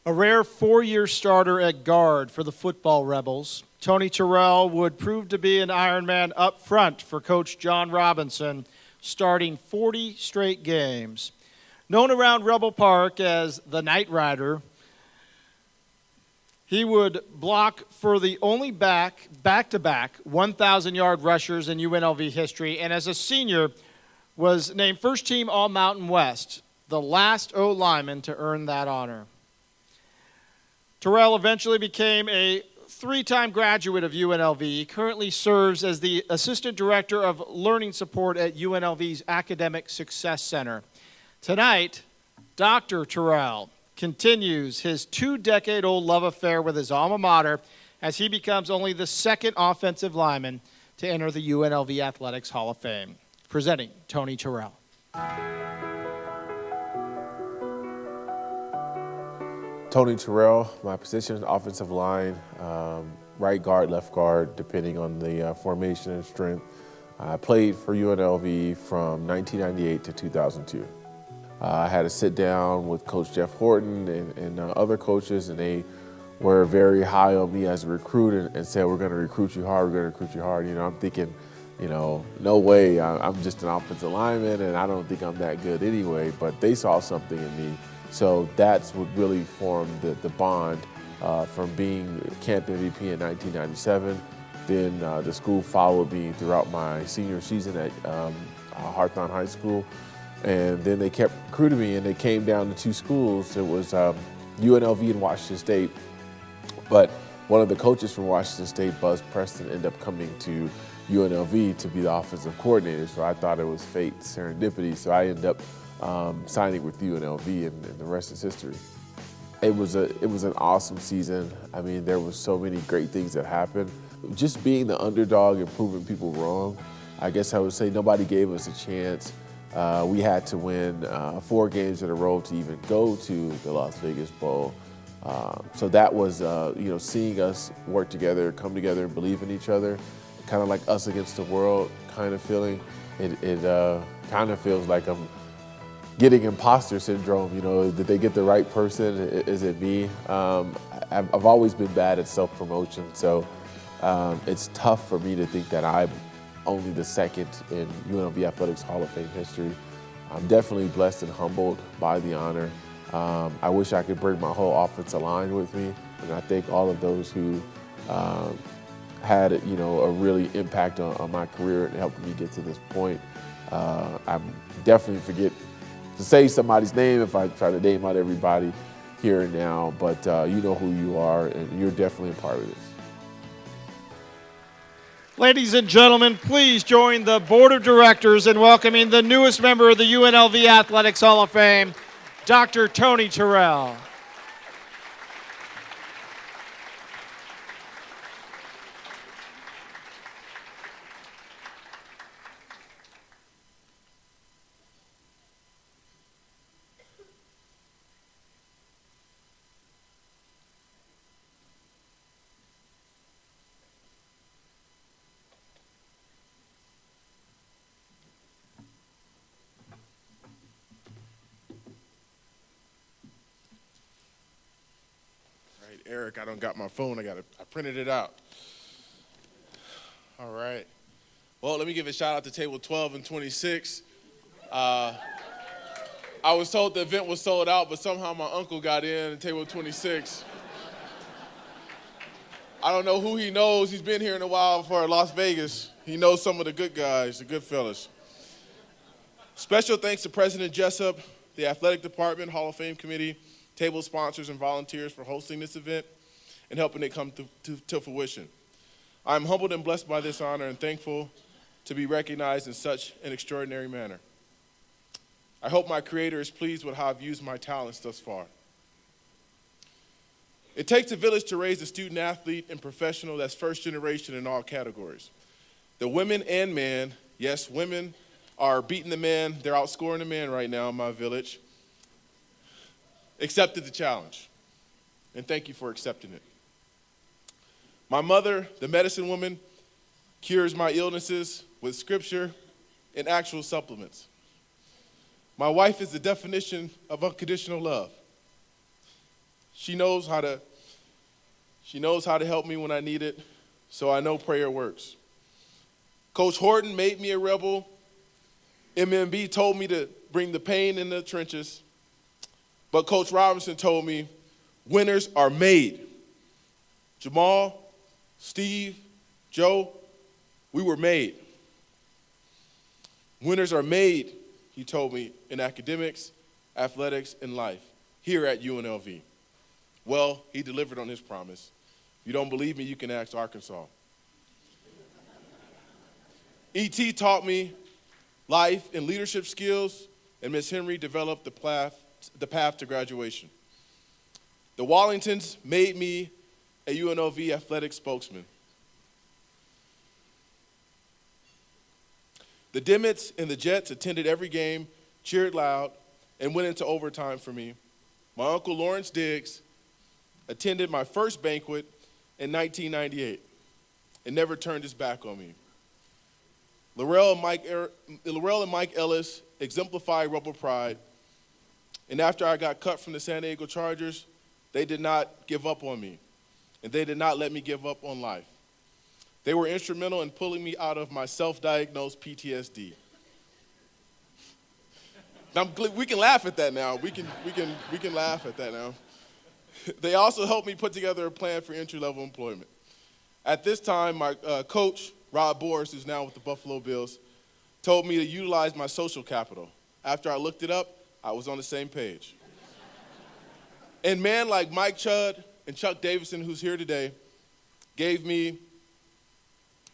A rare 4-year starter at guard for the football Rebels, Tony Terrell would prove to be an Ironman up front for Coach John Robinson, starting 40 straight games. Known around Rebel Park as the Night Rider, he would block for the only back-to-back 1,000-yard rushers in UNLV history, and as a senior was named first-team All-Mountain West, the last O-lineman to earn that honor. Terrell eventually became a 3-time graduate of UNLV. He currently serves as the Assistant Director of Learning Support at UNLV's Academic Success Center. Tonight, Dr. Terrell continues his 2-decade-old love affair with his alma mater as he becomes only the 2nd offensive lineman to enter the UNLV Athletics Hall of Fame. Presenting Tony Terrell. Tony Terrell, my position, offensive line, right guard, left guard, depending on the formation and strength. I played for UNLV from 1998 to 2002. I had a sit down with Coach Jeff Horton and other coaches, and they were very high on me as a recruit and said, we're going to recruit you hard, we're going to recruit you hard. You know, I'm thinking, you know, no way, I'm just an offensive lineman and I don't think I'm that good anyway, but they saw something in me. So that's what really formed the bond from being camp MVP in 1997. Then the school followed me throughout my senior season at Hawthorne High School. And then they kept recruiting me, and they came down to 2 schools. It was UNLV and Washington State. But one of the coaches from Washington State, Buzz Preston, ended up coming to UNLV to be the offensive coordinator. So I thought it was fate, serendipity. So I ended up signing with UNLV, and the rest is history. It was an awesome season. I mean, there were so many great things that happened. Just being the underdog and proving people wrong, I guess I would say nobody gave us a chance. We had to win 4 games in a row to even go to the Las Vegas Bowl. So that was, seeing us work together, come together, and believe in each other, kind of like us against the world kind of feeling. It kind of feels like I'm getting imposter syndrome. You know, did they get the right person? Is it me? I've always been bad at self-promotion, so it's tough for me to think that I'm only the 2nd in UNLV Athletics Hall of Fame history. I'm definitely blessed and humbled by the honor. I wish I could bring my whole offensive line with me, and I thank all of those who had a really impact on my career and helped me get to this point. I'm definitely forget to say somebody's name if I try to name out everybody here and now, but you know who you are, and you're definitely a part of this. Ladies and gentlemen, please join the Board of Directors in welcoming the newest member of the UNLV Athletics Hall of Fame, Dr. Tony Terrell. Eric, I don't got my phone. I printed it out. All right. Well, let me give a shout out to table 12 and 26. I was told the event was sold out, but somehow my uncle got in table 26. I don't know who he knows. He's been here in a while for Las Vegas. He knows some of the good guys, the good fellas. Special thanks to President Jessup, the Athletic Department, Hall of Fame Committee, table sponsors, and volunteers for hosting this event and helping it come to fruition. I'm humbled and blessed by this honor and thankful to be recognized in such an extraordinary manner. I hope my Creator is pleased with how I've used my talents thus far. It takes a village to raise a student athlete and professional that's first generation in all categories. The women and men, yes, women are beating the men, they're outscoring the men right now in my village, accepted the challenge. And thank you for accepting it. My mother, the medicine woman, cures my illnesses with scripture and actual supplements. My wife is the definition of unconditional love. She knows how to help me when I need it, so I know prayer works. Coach Horton made me a rebel. MMB told me to bring the pain in the trenches, but Coach Robinson told me winners are made. Jamal, Steve, Joe, we were made. Winners are made, he told me, in academics, athletics, and life, here at UNLV. Well, he delivered on his promise. If you don't believe me, you can ask Arkansas. E.T. taught me life and leadership skills, and Ms. Henry developed the path to graduation. The Wallingtons made me a UNLV athletic spokesman. The Dimmits and the Jets attended every game, cheered loud, and went into overtime for me. My uncle Lawrence Diggs attended my first banquet in 1998 and never turned his back on me. Laurel and Mike Ellis exemplified Rebel pride, and after I got cut from the San Diego Chargers, they did not give up on me, and they did not let me give up on life. They were instrumental in pulling me out of my self-diagnosed PTSD. We can laugh at that now. We can laugh at that now. They also helped me put together a plan for entry-level employment. At this time, my coach, Rod Boris, who's now with the Buffalo Bills, told me to utilize my social capital. After I looked it up, I was on the same page. And men like Mike Chudd and Chuck Davison, who's here today, gave me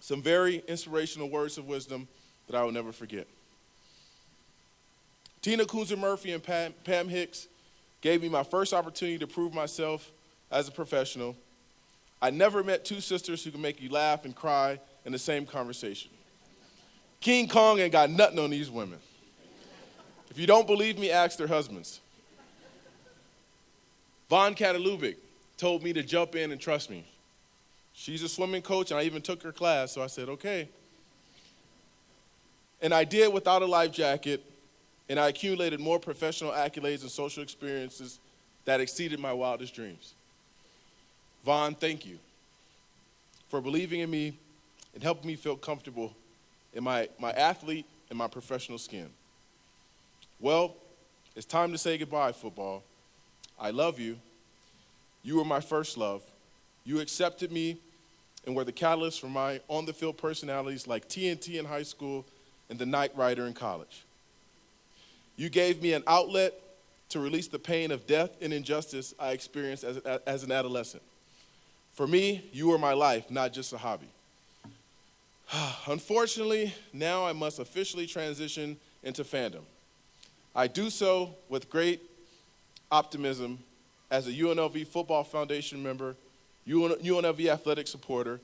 some very inspirational words of wisdom that I will never forget. Tina Koons-Murphy and Pam Hicks gave me my first opportunity to prove myself as a professional. I never met two sisters who could make you laugh and cry in the same conversation. King Kong ain't got nothing on these women. If you don't believe me, ask their husbands. Vaughn Catalubic told me to jump in and trust me. She's a swimming coach, and I even took her class, so I said, okay. And I did without a life jacket, and I accumulated more professional accolades and social experiences that exceeded my wildest dreams. Vaughn, thank you for believing in me and helping me feel comfortable in my athlete and my professional skin. Well, it's time to say goodbye, football. I love you. You were my first love. You accepted me and were the catalyst for my on-the-field personalities like TNT in high school and the Knight Rider in college. You gave me an outlet to release the pain of death and injustice I experienced as an adolescent. For me, you were my life, not just a hobby. Unfortunately, now I must officially transition into fandom. I do so with great optimism as a UNLV Football Foundation member, UNLV athletic supporter,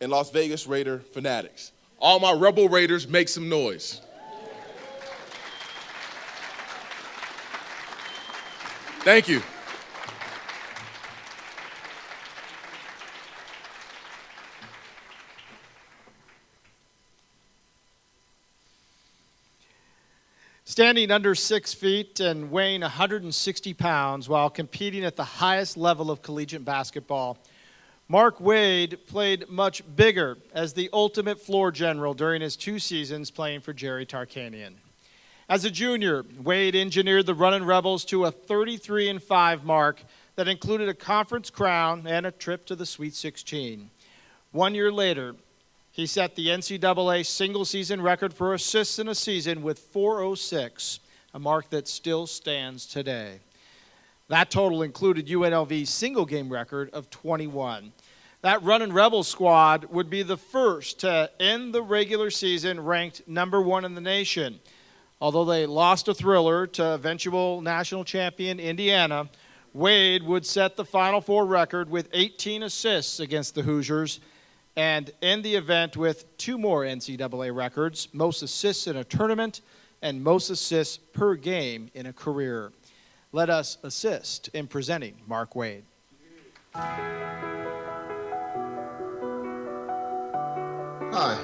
and Las Vegas Raider fanatics. All my Rebel Raiders, make some noise. Thank you. Standing under 6 feet and weighing 160 pounds while competing at the highest level of collegiate basketball, Marc Wade played much bigger as the ultimate floor general during his 2 seasons playing for Jerry Tarkanian. As a junior, Waid engineered the Runnin' Rebels to a 33-5 mark that included a conference crown and a trip to the Sweet 16. 1 year later, he set the NCAA single-season record for assists in a season with 406, a mark that still stands today. That total included UNLV's single-game record of 21. That Runnin' Rebels squad would be the first to end the regular season ranked #1 in the nation. Although they lost a thriller to eventual national champion Indiana, Waid would set the Final Four record with 18 assists against the Hoosiers and end the event with 2 more NCAA records, most assists in a tournament and most assists per game in a career. Let us assist in presenting Marc Wade. Hi,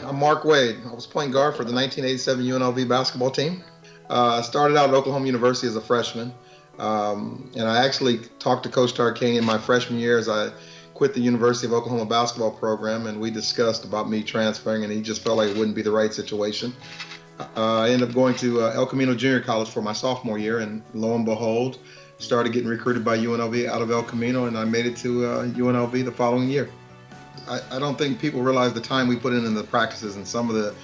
I'm Marc Wade. I was playing guard for the 1987 UNLV basketball team. I started out at Oklahoma University as a freshman, and I actually talked to Coach Tarkanian my freshman year as I quit the University of Oklahoma basketball program, and we discussed about me transferring, and he just felt like it wouldn't be the right situation. I ended up going to El Camino Junior College for my sophomore year, and lo and behold, started getting recruited by UNLV out of El Camino, and I made it to UNLV the following year. I don't think people realize the time we put in the practices and some of the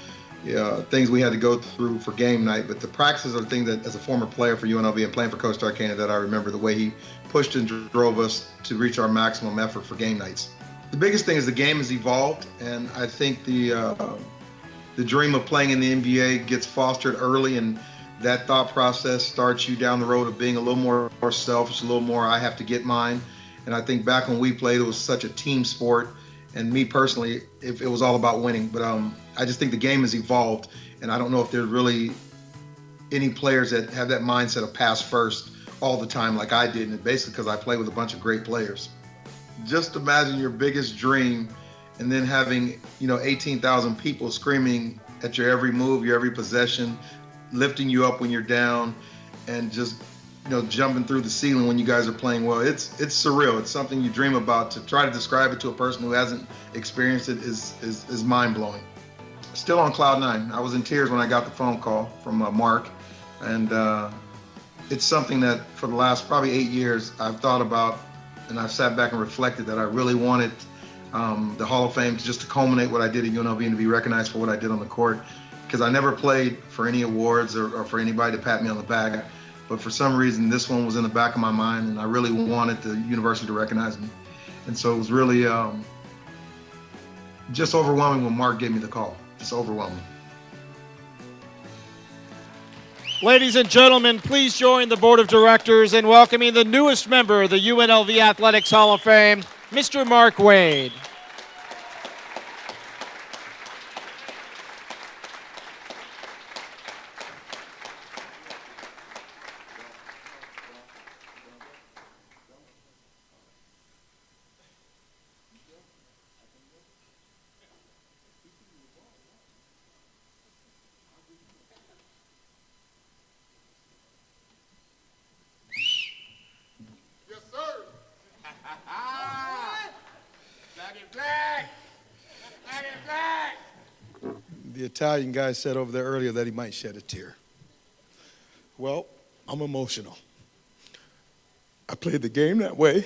things we had to go through for game night, but the practices are the things that, as a former player for UNLV and playing for Coach Tarkanian, that I remember the way he pushed and drove us to reach our maximum effort for game nights. The biggest thing is the game has evolved, and I think the dream of playing in the NBA gets fostered early, and that thought process starts you down the road of being a little more selfish, a little more I have to get mine. And I think back when we played, it was such a team sport. And me personally, it was all about winning. But I just think the game has evolved, and I don't know if there's really any players that have that mindset of pass first all the time like I did, and basically because I played with a bunch of great players. Just imagine your biggest dream and then having 18,000 people screaming at your every move, your every possession, lifting you up when you're down, and just jumping through the ceiling when you guys are playing well. It's surreal. It's something you dream about. To try to describe it to a person who hasn't experienced it is mind-blowing. Still on cloud 9. I was in tears when I got the phone call from Marc, and it's something that for the last probably 8 years I've thought about, and I've sat back and reflected that I really wanted the Hall of Fame just to culminate what I did at UNLV and to be recognized for what I did on the court, because I never played for any awards or for anybody to pat me on the back. But for some reason, this one was in the back of my mind, and I really wanted the university to recognize me. And so it was really just overwhelming when Marc gave me the call. Just overwhelming. Ladies and gentlemen, please join the board of directors in welcoming the newest member of the UNLV Athletics Hall of Fame, Mr. Marc Wade. The Italian guy said over there earlier that he might shed a tear. Well, I'm emotional. I played the game that way,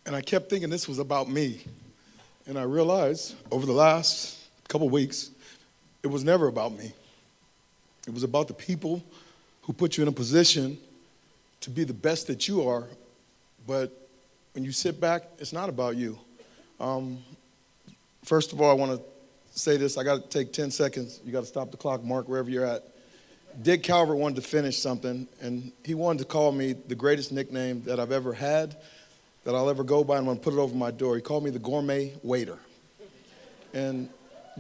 and I kept thinking this was about me. And I realized over the last couple weeks, it was never about me. It was about the people who put you in a position to be the best that you are. But when you sit back, it's not about you. First of all, I want to say this. I got to take 10 seconds. You got to stop the clock, Marc, wherever you're at. Dick Calvert wanted to finish something, and he wanted to call me the greatest nickname that I've ever had, that I'll ever go by, and I'm going to put it over my door. He called me the gourmet waiter. And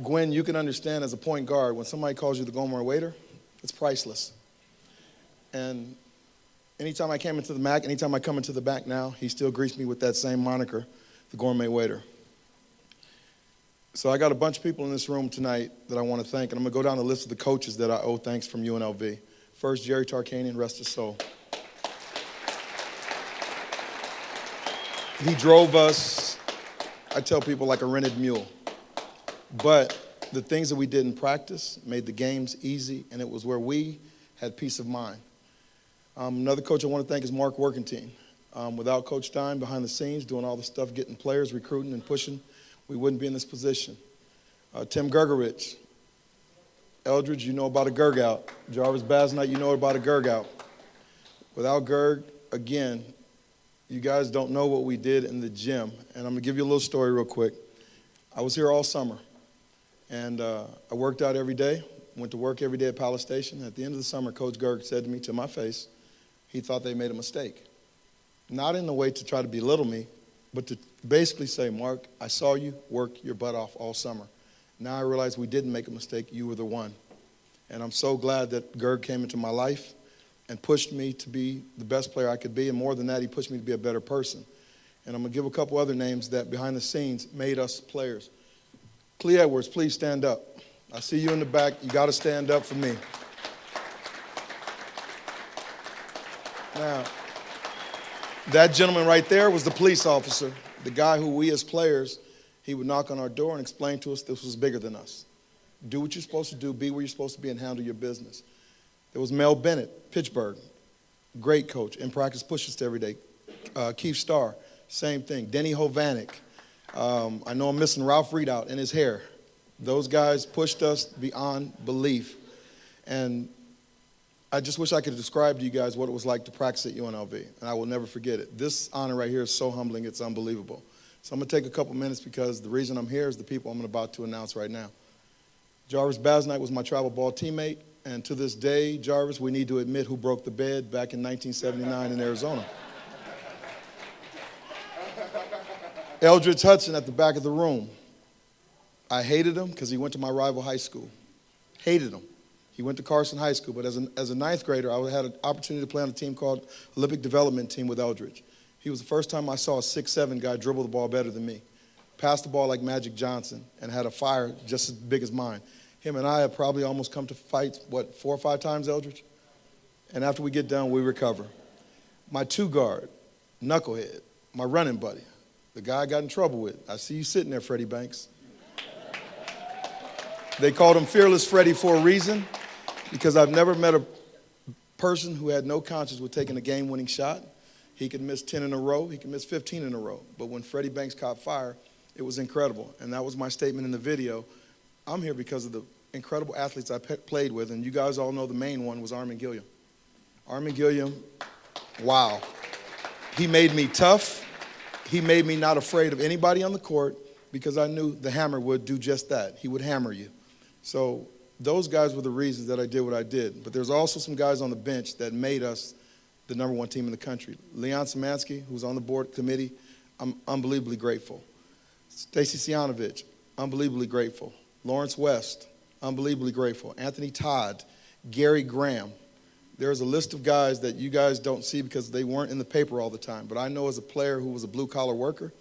Gwen, you can understand as a point guard, when somebody calls you the gourmet waiter, it's priceless. And anytime I came into the MAC, anytime I come into the back now, he still greets me with that same moniker, the gourmet waiter. So I got a bunch of people in this room tonight that I want to thank, and I'm going to go down the list of the coaches that I owe thanks from UNLV. First, Jerry Tarkanian, rest his soul. He drove us, I tell people, like a rented mule. But the things that we did in practice made the games easy, and it was where we had peace of mind. Another coach I want to thank is Mark Workentine. Without Coach Stein behind the scenes, doing all the stuff, getting players, recruiting and pushing, we wouldn't be in this position. Tim Gergerich. Eldridge, you know about a Gerg out. Jarvis Basnight, you know about a Gerg out. Without Gerg, again, you guys don't know what we did in the gym. And I'm going to give you a little story real quick. I was here all summer. And I worked out every day, went to work every day at Palace Station. At the end of the summer, Coach Gerg said to me, to my face, he thought they made a mistake. Not in the way to try to belittle me, but to basically say, Mark, I saw you work your butt off all summer. Now I realize we didn't make a mistake. You were the one. And I'm so glad that Gerg came into my life and pushed me to be the best player I could be. And more than that, he pushed me to be a better person. And I'm going to give a couple other names that behind the scenes made us players. Clee Edwards, please stand up. I see you in the back. You got to stand up for me. Now, that gentleman right there was the police officer, the guy who we as players, he would knock on our door and explain to us this was bigger than us. Do what you're supposed to do, be where you're supposed to be, and handle your business. There was Mel Bennett, Pittsburgh, great coach, in practice pushes to every day. Keith Starr, same thing. Denny Hovanek. I know I'm missing Ralph Readout and his hair. Those guys pushed us beyond belief. And I just wish I could describe to you guys what it was like to practice at UNLV, and I will never forget it. This honor right here is so humbling, it's unbelievable. So I'm going to take a couple minutes because the reason I'm here is the people I'm about to announce right now. Jarvis Basnight was my travel ball teammate, and to this day, Jarvis, we need to admit who broke the bed back in 1979 in Arizona. Eldridge Hudson at the back of the room. I hated him because he went to my rival high school. Hated him. He went to Carson High School, but as a ninth grader, I had an opportunity to play on a team called Olympic Development Team with Eldridge. He was the first time I saw a 6'7" guy dribble the ball better than me. Passed the ball like Magic Johnson and had a fire just as big as mine. Him and I have probably almost come to fights, 4 or 5 times, Eldridge? And after we get done, we recover. My 2-guard, knucklehead, my running buddy, the guy I got in trouble with. I see you sitting there, Freddie Banks. They called him Fearless Freddie for a reason, because I've never met a person who had no conscience with taking a game-winning shot. He could miss 10 in a row. He could miss 15 in a row. But when Freddie Banks caught fire, it was incredible. And that was my statement in the video. I'm here because of the incredible athletes I played with, and you guys all know the main one was Armin Gilliam. Armin Gilliam, wow. He made me tough. He made me not afraid of anybody on the court because I knew the hammer would do just that. He would hammer you. So those guys were the reasons that I did what I did. But there's also some guys on the bench that made us the #1 team in the country. Leon Szymanski, who's on the board committee, I'm unbelievably grateful. Stacy Sianovich, unbelievably grateful. Lawrence West, unbelievably grateful. Anthony Todd, Gary Graham. There's a list of guys that you guys don't see because they weren't in the paper all the time. But I know as a player who was a blue-collar worker,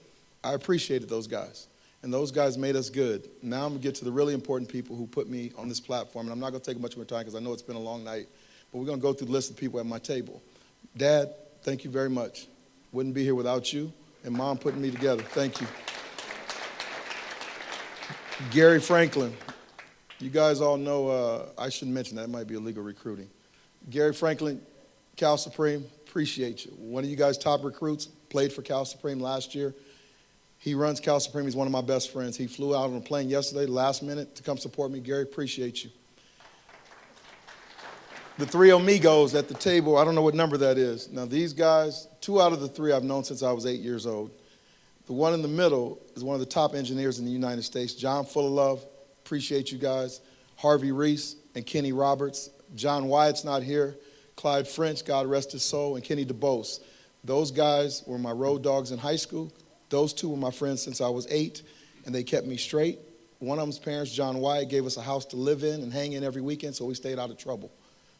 I appreciated those guys. And those guys made us good. Now I'm going to get to the really important people who put me on this platform. And I'm not going to take much more time because I know it's been a long night. But we're going to go through the list of people at my table. Dad, thank you very much. Wouldn't be here without you. And Mom putting me together. Thank you. Gary Franklin. You guys all know, I shouldn't mention that. It might be illegal recruiting. Gary Franklin, Cal Supreme, appreciate you. One of you guys' top recruits, played for Cal Supreme last year. He runs Cal Supreme. He's one of my best friends. He flew out on a plane yesterday, last minute, to come support me. Gary, appreciate you. The 3 amigos at the table, I don't know what number that is. Now, these guys, 2 out of the 3 I've known since I was 8 years old. The one in the middle is one of the top engineers in the United States, John Fullalove. Appreciate you guys. Harvey Reese and Kenny Roberts. John Wyatt's not here. Clyde French, God rest his soul, and Kenny DeBose. Those guys were my road dogs in high school. Those 2 were my friends since I was 8, and they kept me straight. One of them's parents, John Wyatt, gave us a house to live in and hang in every weekend, so we stayed out of trouble.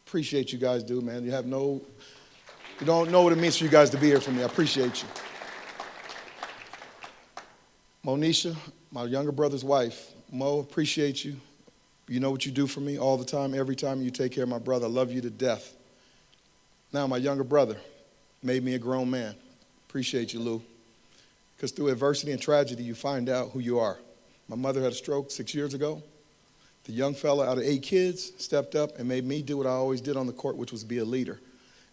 Appreciate you guys, dude, man. You don't know what it means for you guys to be here for me. I appreciate you. Monisha, my younger brother's wife. Mo, appreciate you. You know what you do for me all the time, every time you take care of my brother. I love you to death. Now, my younger brother made me a grown man. Appreciate you, Lou. Because through adversity and tragedy, you find out who you are. My mother had a stroke 6 years ago. The young fella out of 8 kids stepped up and made me do what I always did on the court, which was be a leader.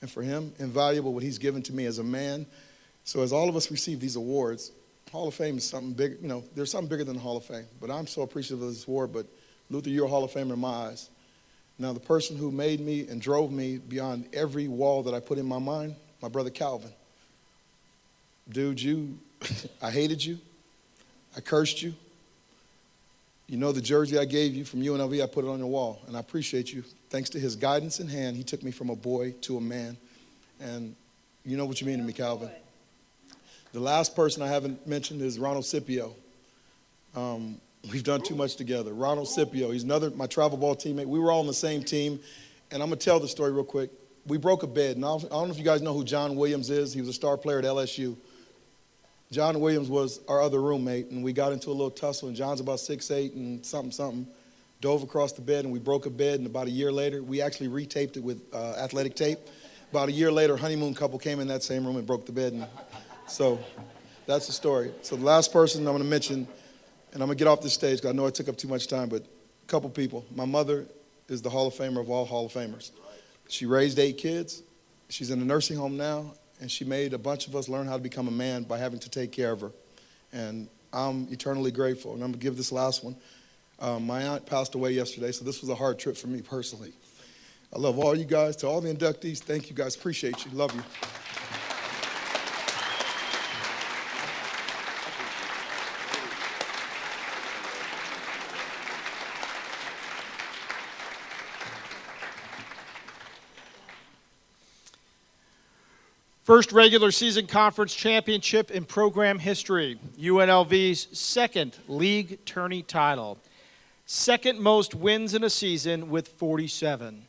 And for him, invaluable what he's given to me as a man. So as all of us receive these awards, Hall of Fame is something big. You know, there's something bigger than the Hall of Fame. But I'm so appreciative of this award. But Luther, you're a Hall of Famer in my eyes. Now, the person who made me and drove me beyond every wall that I put in my mind, my brother Calvin. Dude, I hated you. I cursed you. You know the jersey I gave you from UNLV, I put it on your wall, and I appreciate you. Thanks to his guidance and hand, he took me from a boy to a man, and you know what you mean to me, Calvin. The last person I haven't mentioned is Ronald Scipio. We've done too much together. Ronald Scipio, he's my travel ball teammate. We were all on the same team, and I'm going to tell the story real quick. We broke a bed, and I don't know if you guys know who John Williams is. He was a star player at LSU. John Williams was our other roommate, and we got into a little tussle, and John's about 6'8" and something, dove across the bed, and we broke a bed, and about a year later, we actually retaped it with athletic tape. About a year later, a honeymoon couple came in that same room and broke the bed, and so that's the story. So the last person I'm going to mention, and I'm going to get off this stage because I know I took up too much time, but a couple people. My mother is the Hall of Famer of all Hall of Famers. She raised 8 kids. She's in a nursing home now. And she made a bunch of us learn how to become a man by having to take care of her. And I'm eternally grateful. And I'm going to give this last one. My aunt passed away yesterday, so this was a hard trip for me personally. I love all you guys. To all the inductees, thank you guys. Appreciate you. Love you. First regular season conference championship in program history. UNLV's second league tourney title. Second most wins in a season with 47.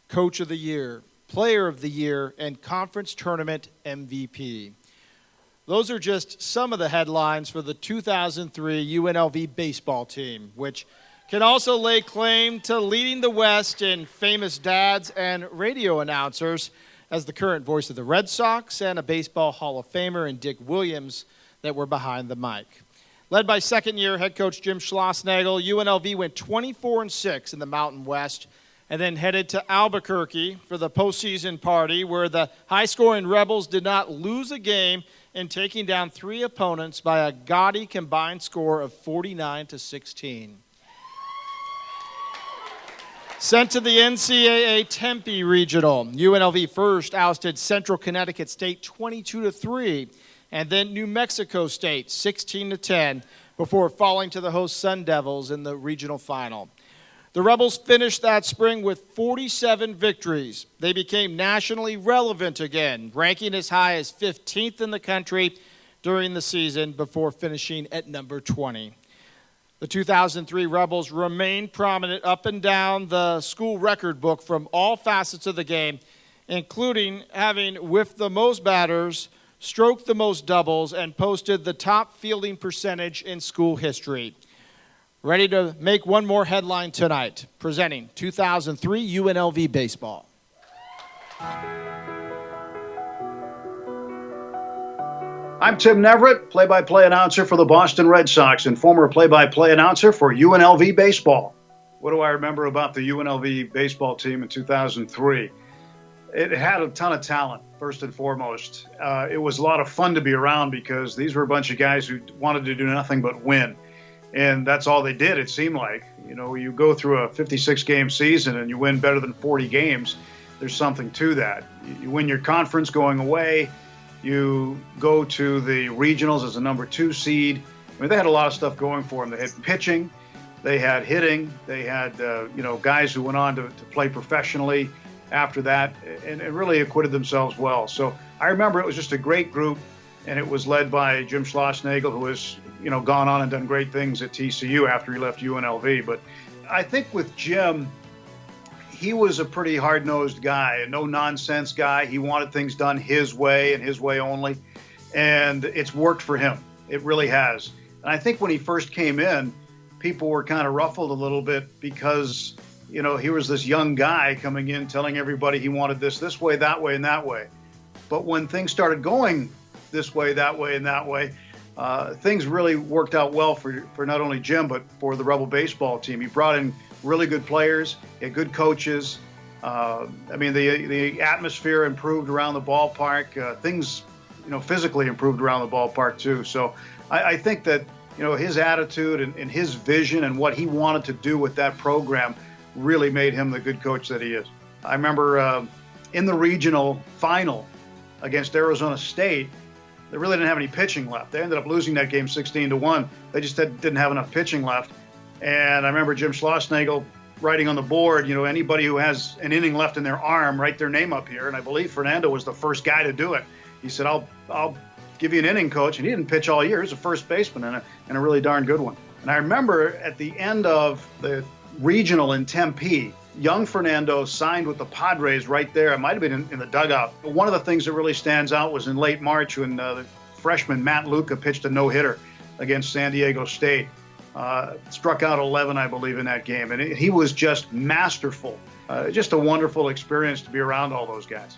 Coach of the Year, Player of the Year, and Conference Tournament MVP. Those are just some of the headlines for the 2003 UNLV baseball team, which can also lay claim to leading the West in famous dads and radio announcers as the current voice of the Red Sox and a Baseball Hall of Famer in Dick Williams that were behind the mic. Led by second-year head coach Jim Schlossnagle, UNLV went 24-6 in the Mountain West and then headed to Albuquerque for the postseason party where the high-scoring Rebels did not lose a game in taking down 3 opponents by a gaudy combined score of 49-16. Sent to the NCAA Tempe Regional, UNLV first ousted Central Connecticut State 22-3, and then New Mexico State 16-10, before falling to the host Sun Devils in the regional final. The Rebels finished that spring with 47 victories. They became nationally relevant again, ranking as high as 15th in the country during the season before finishing at number 20. The 2003 Rebels remained prominent up and down the school record book from all facets of the game, including having whiffed the most batters, stroked the most doubles, and posted the top fielding percentage in school history. Ready to make one more headline tonight, presenting 2003 UNLV Baseball. I'm Tim Neverett, play-by-play announcer for the Boston Red Sox and former play-by-play announcer for UNLV Baseball. What do I remember about the UNLV baseball team in 2003? It had a ton of talent, first and foremost. It was a lot of fun to be around because these were a bunch of guys who wanted to do nothing but win. And that's all they did, it seemed like. You know, you go through a 56-game season and you win better than 40 games, there's something to that. You win your conference going away. You go to the regionals as a number 2 seed. I mean, they had a lot of stuff going for them. They had pitching, they had hitting, they had guys who went on to play professionally after that, and really acquitted themselves well. So I remember it was just a great group, and it was led by Jim Schlossnagle, who has gone on and done great things at TCU after he left UNLV. But I think with Jim, he was a pretty hard-nosed guy, a no-nonsense guy. He wanted things done his way and his way only, and it's worked for him. It really has. And I think when he first came in, people were kind of ruffled a little bit because, you know, he was this young guy coming in telling everybody he wanted this way, that way, and that way. But when things started going this way, that way, and that way, things really worked out well for not only Jim, but for the Rebel baseball team. He brought in really good players, he had good coaches. I mean, the atmosphere improved around the ballpark. Things, you know, physically improved around the ballpark too. So I think that, you know, his attitude and his vision and what he wanted to do with that program really made him the good coach that he is. I remember in the regional final against Arizona State, they really didn't have any pitching left. They ended up losing that game 16-1. They just didn't have enough pitching left. And I remember Jim Schlossnagle writing on the board, you know, anybody who has an inning left in their arm, write their name up here. And I believe Fernando was the first guy to do it. He said, I'll give you an inning, coach. And he didn't pitch all year. He was a first baseman and a really darn good one. And I remember at the end of the regional in Tempe, young Fernando signed with the Padres right there. It might have been in the dugout. But one of the things that really stands out was in late March when the freshman Matt Luca pitched a no-hitter against San Diego State. Struck out 11, I believe, in that game. And he was just masterful. Just a wonderful experience to be around all those guys.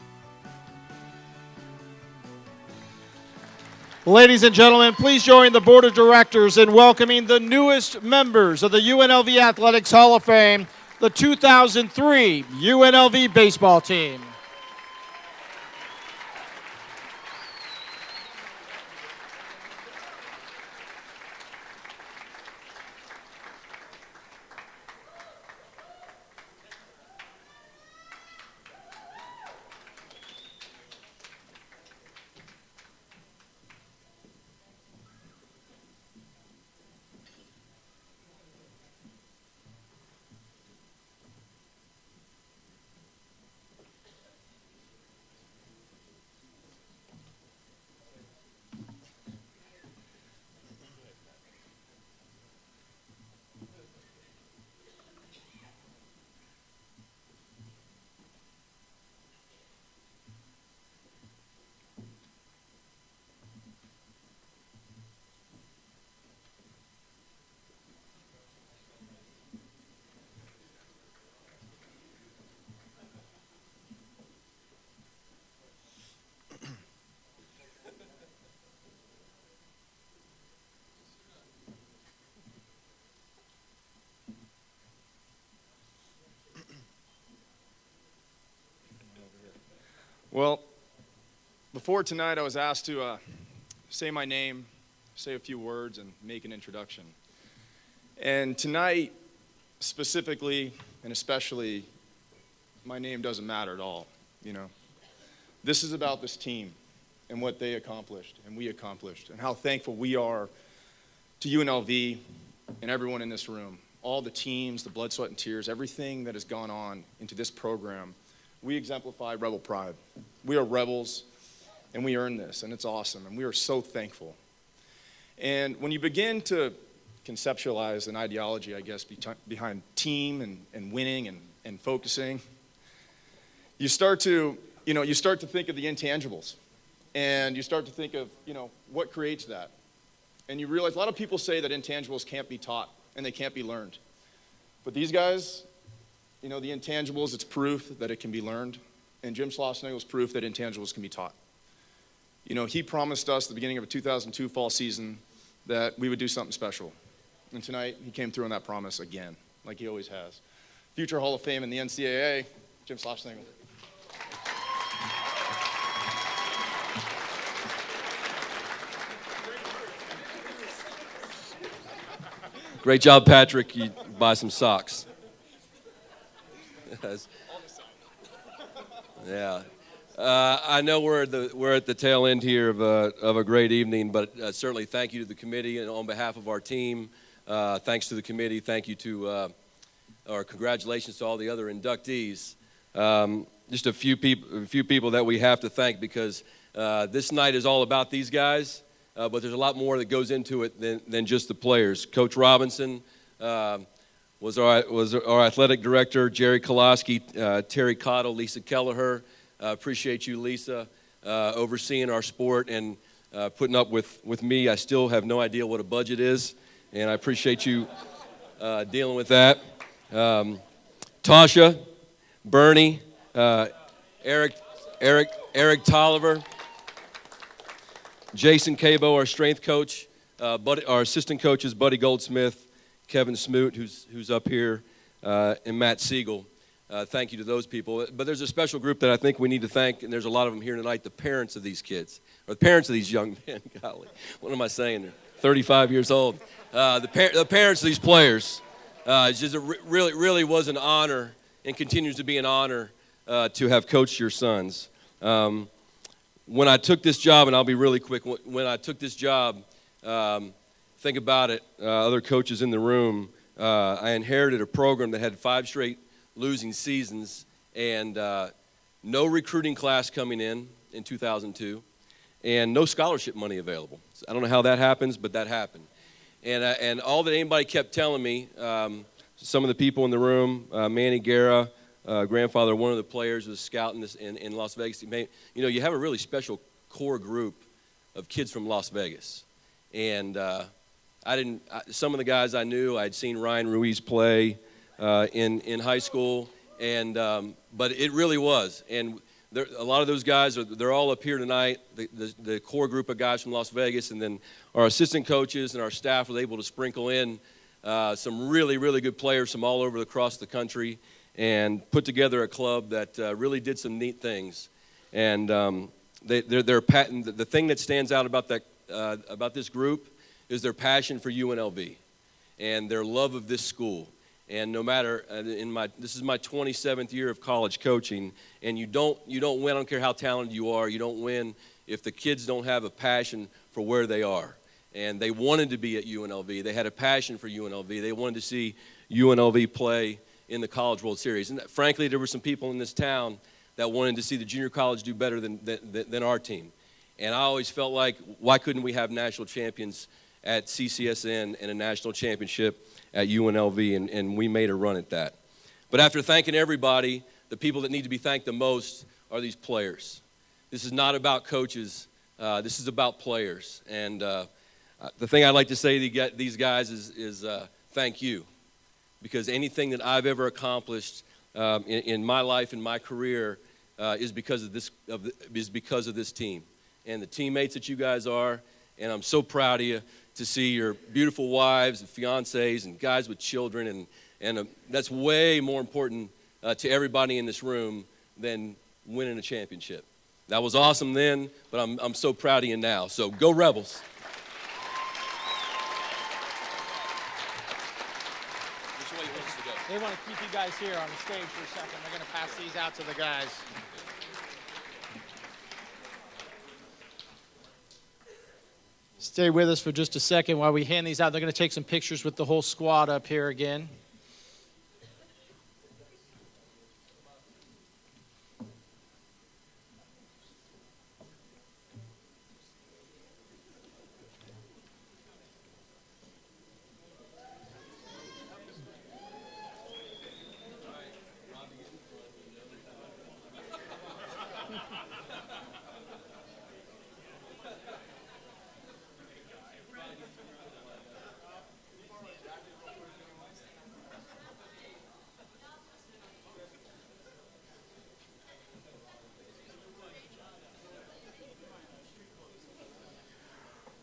Ladies and gentlemen, please join the Board of Directors in welcoming the newest members of the UNLV Athletics Hall of Fame, the 2003 UNLV baseball team. Well, before tonight, I was asked to say my name, say a few words, and make an introduction. And tonight, specifically and especially, my name doesn't matter at all, you know. This is about this team and what they accomplished and we accomplished and how thankful we are to UNLV and everyone in this room. All the teams, the blood, sweat, and tears, everything that has gone on into this program. We exemplify Rebel pride. We are Rebels, and we earned this, and it's awesome, and we are so thankful. And when you begin to conceptualize an ideology, I guess, behind team and winning and focusing, you start to think of the intangibles, and you start to think of, you know, what creates that. And you realize a lot of people say that intangibles can't be taught, and they can't be learned. But these guys, you know, the intangibles, it's proof that it can be learned. And Jim Schlossnagle's proof that intangibles can be taught. You know, he promised us at the beginning of a 2002 fall season that we would do something special. And tonight, he came through on that promise again, like he always has. Future Hall of Fame in the NCAA, Jim Schlossnagle. Great job, Patrick. You buy some socks. Yeah, I know we're at the tail end here of a great evening, but certainly thank you to the committee and on behalf of our team. Thanks to the committee. Thank you to or congratulations to all the other inductees. Just a few people that we have to thank because this night is all about these guys, but there's a lot more that goes into it than just the players. Coach Robinson. Was our athletic director, Jerry Koloski, Terry Cottle, Lisa Kelleher. Appreciate you, Lisa, overseeing our sport. And putting up with me. I still have no idea what a budget is, and I appreciate you dealing with that. Tasha, Bernie, Eric Tolliver, Jason Cabo, our strength coach, our assistant coaches, Buddy Goldsmith, Kevin Smoot, who's up here, and Matt Siegel. Thank you to those people. But there's a special group that I think we need to thank, and there's a lot of them here tonight, the parents of these kids, or the parents of these young men. Golly, what am I saying? They're 35 years old. The parents of these players. It really was an honor and continues to be an honor to have coached your sons. When I took this job, and I'll be really quick, when I took this job, think about it, other coaches in the room, I inherited a program that had 5 straight losing seasons and no recruiting class coming in 2002 and no scholarship money available. So I don't know how that happens, but that happened. And all that anybody kept telling me, some of the people in the room, Manny Guerra, grandfather, one of the players was scouting this in Las Vegas. You know, you have a really special core group of kids from Las Vegas. And some of the guys I knew, I'd seen Ryan Ruiz play in high school, and but it really was. And a lot of those guys, they're all up here tonight, the core group of guys from Las Vegas, and then our assistant coaches and our staff were able to sprinkle in some really, really good players from all over across the country and put together a club that really did some neat things. And the thing that stands out about this group is their passion for UNLV and their love of this school. And no matter, this is my 27th year of college coaching, and you don't win, I don't care how talented you are, you don't win if the kids don't have a passion for where they are. And they wanted to be at UNLV. They had a passion for UNLV. They wanted to see UNLV play in the College World Series. And frankly, there were some people in this town that wanted to see the junior college do better than our team. And I always felt like, why couldn't we have national champions at CCSN and a national championship at UNLV, and we made a run at that. But after thanking everybody, the people that need to be thanked the most are these players. This is not about coaches. This is about players. And the thing I'd like to say to these guys is thank you, because anything that I've ever accomplished in my life and my career is because of this team and the teammates that you guys are. And I'm so proud of you to see your beautiful wives and fiancés and guys with children, and that's way more important to everybody in this room than winning a championship. That was awesome then, but I'm so proud of you now. So go Rebels. Which way you want us to go? They want to keep you guys here on the stage for a second. They're going to pass these out to the guys. Stay with us for just a second while we hand these out. They're going to take some pictures with the whole squad up here again.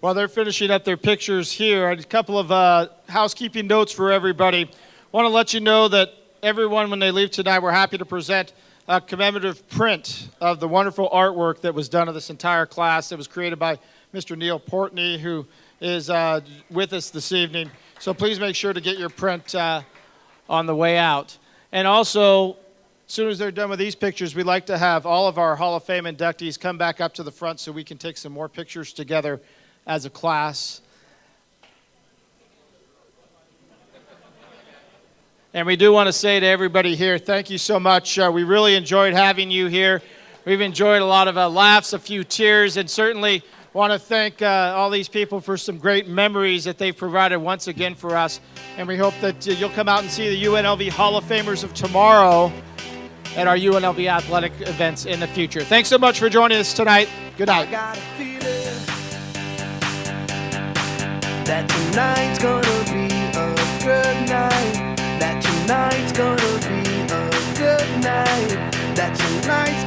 While they're finishing up their pictures here, a couple of housekeeping notes for everybody. Want to let you know that everyone, when they leave tonight, we're happy to present a commemorative print of the wonderful artwork that was done of this entire class. That was created by Mr. Neil Portney, who is with us this evening. So please make sure to get your print on the way out. And also, as soon as they're done with these pictures, we'd like to have all of our Hall of Fame inductees come back up to the front so we can take some more pictures together as a class. And we do want to say to everybody here, thank you so much. We really enjoyed having you here. We've enjoyed a lot of laughs, a few tears, and certainly want to thank all these people for some great memories that they've provided once again for us. And we hope that you'll come out and see the UNLV Hall of Famers of tomorrow at our UNLV athletic events in the future. Thanks so much for joining us tonight. Good night. that tonight's gonna be a good night, that tonight's gonna be a good night, that tonight's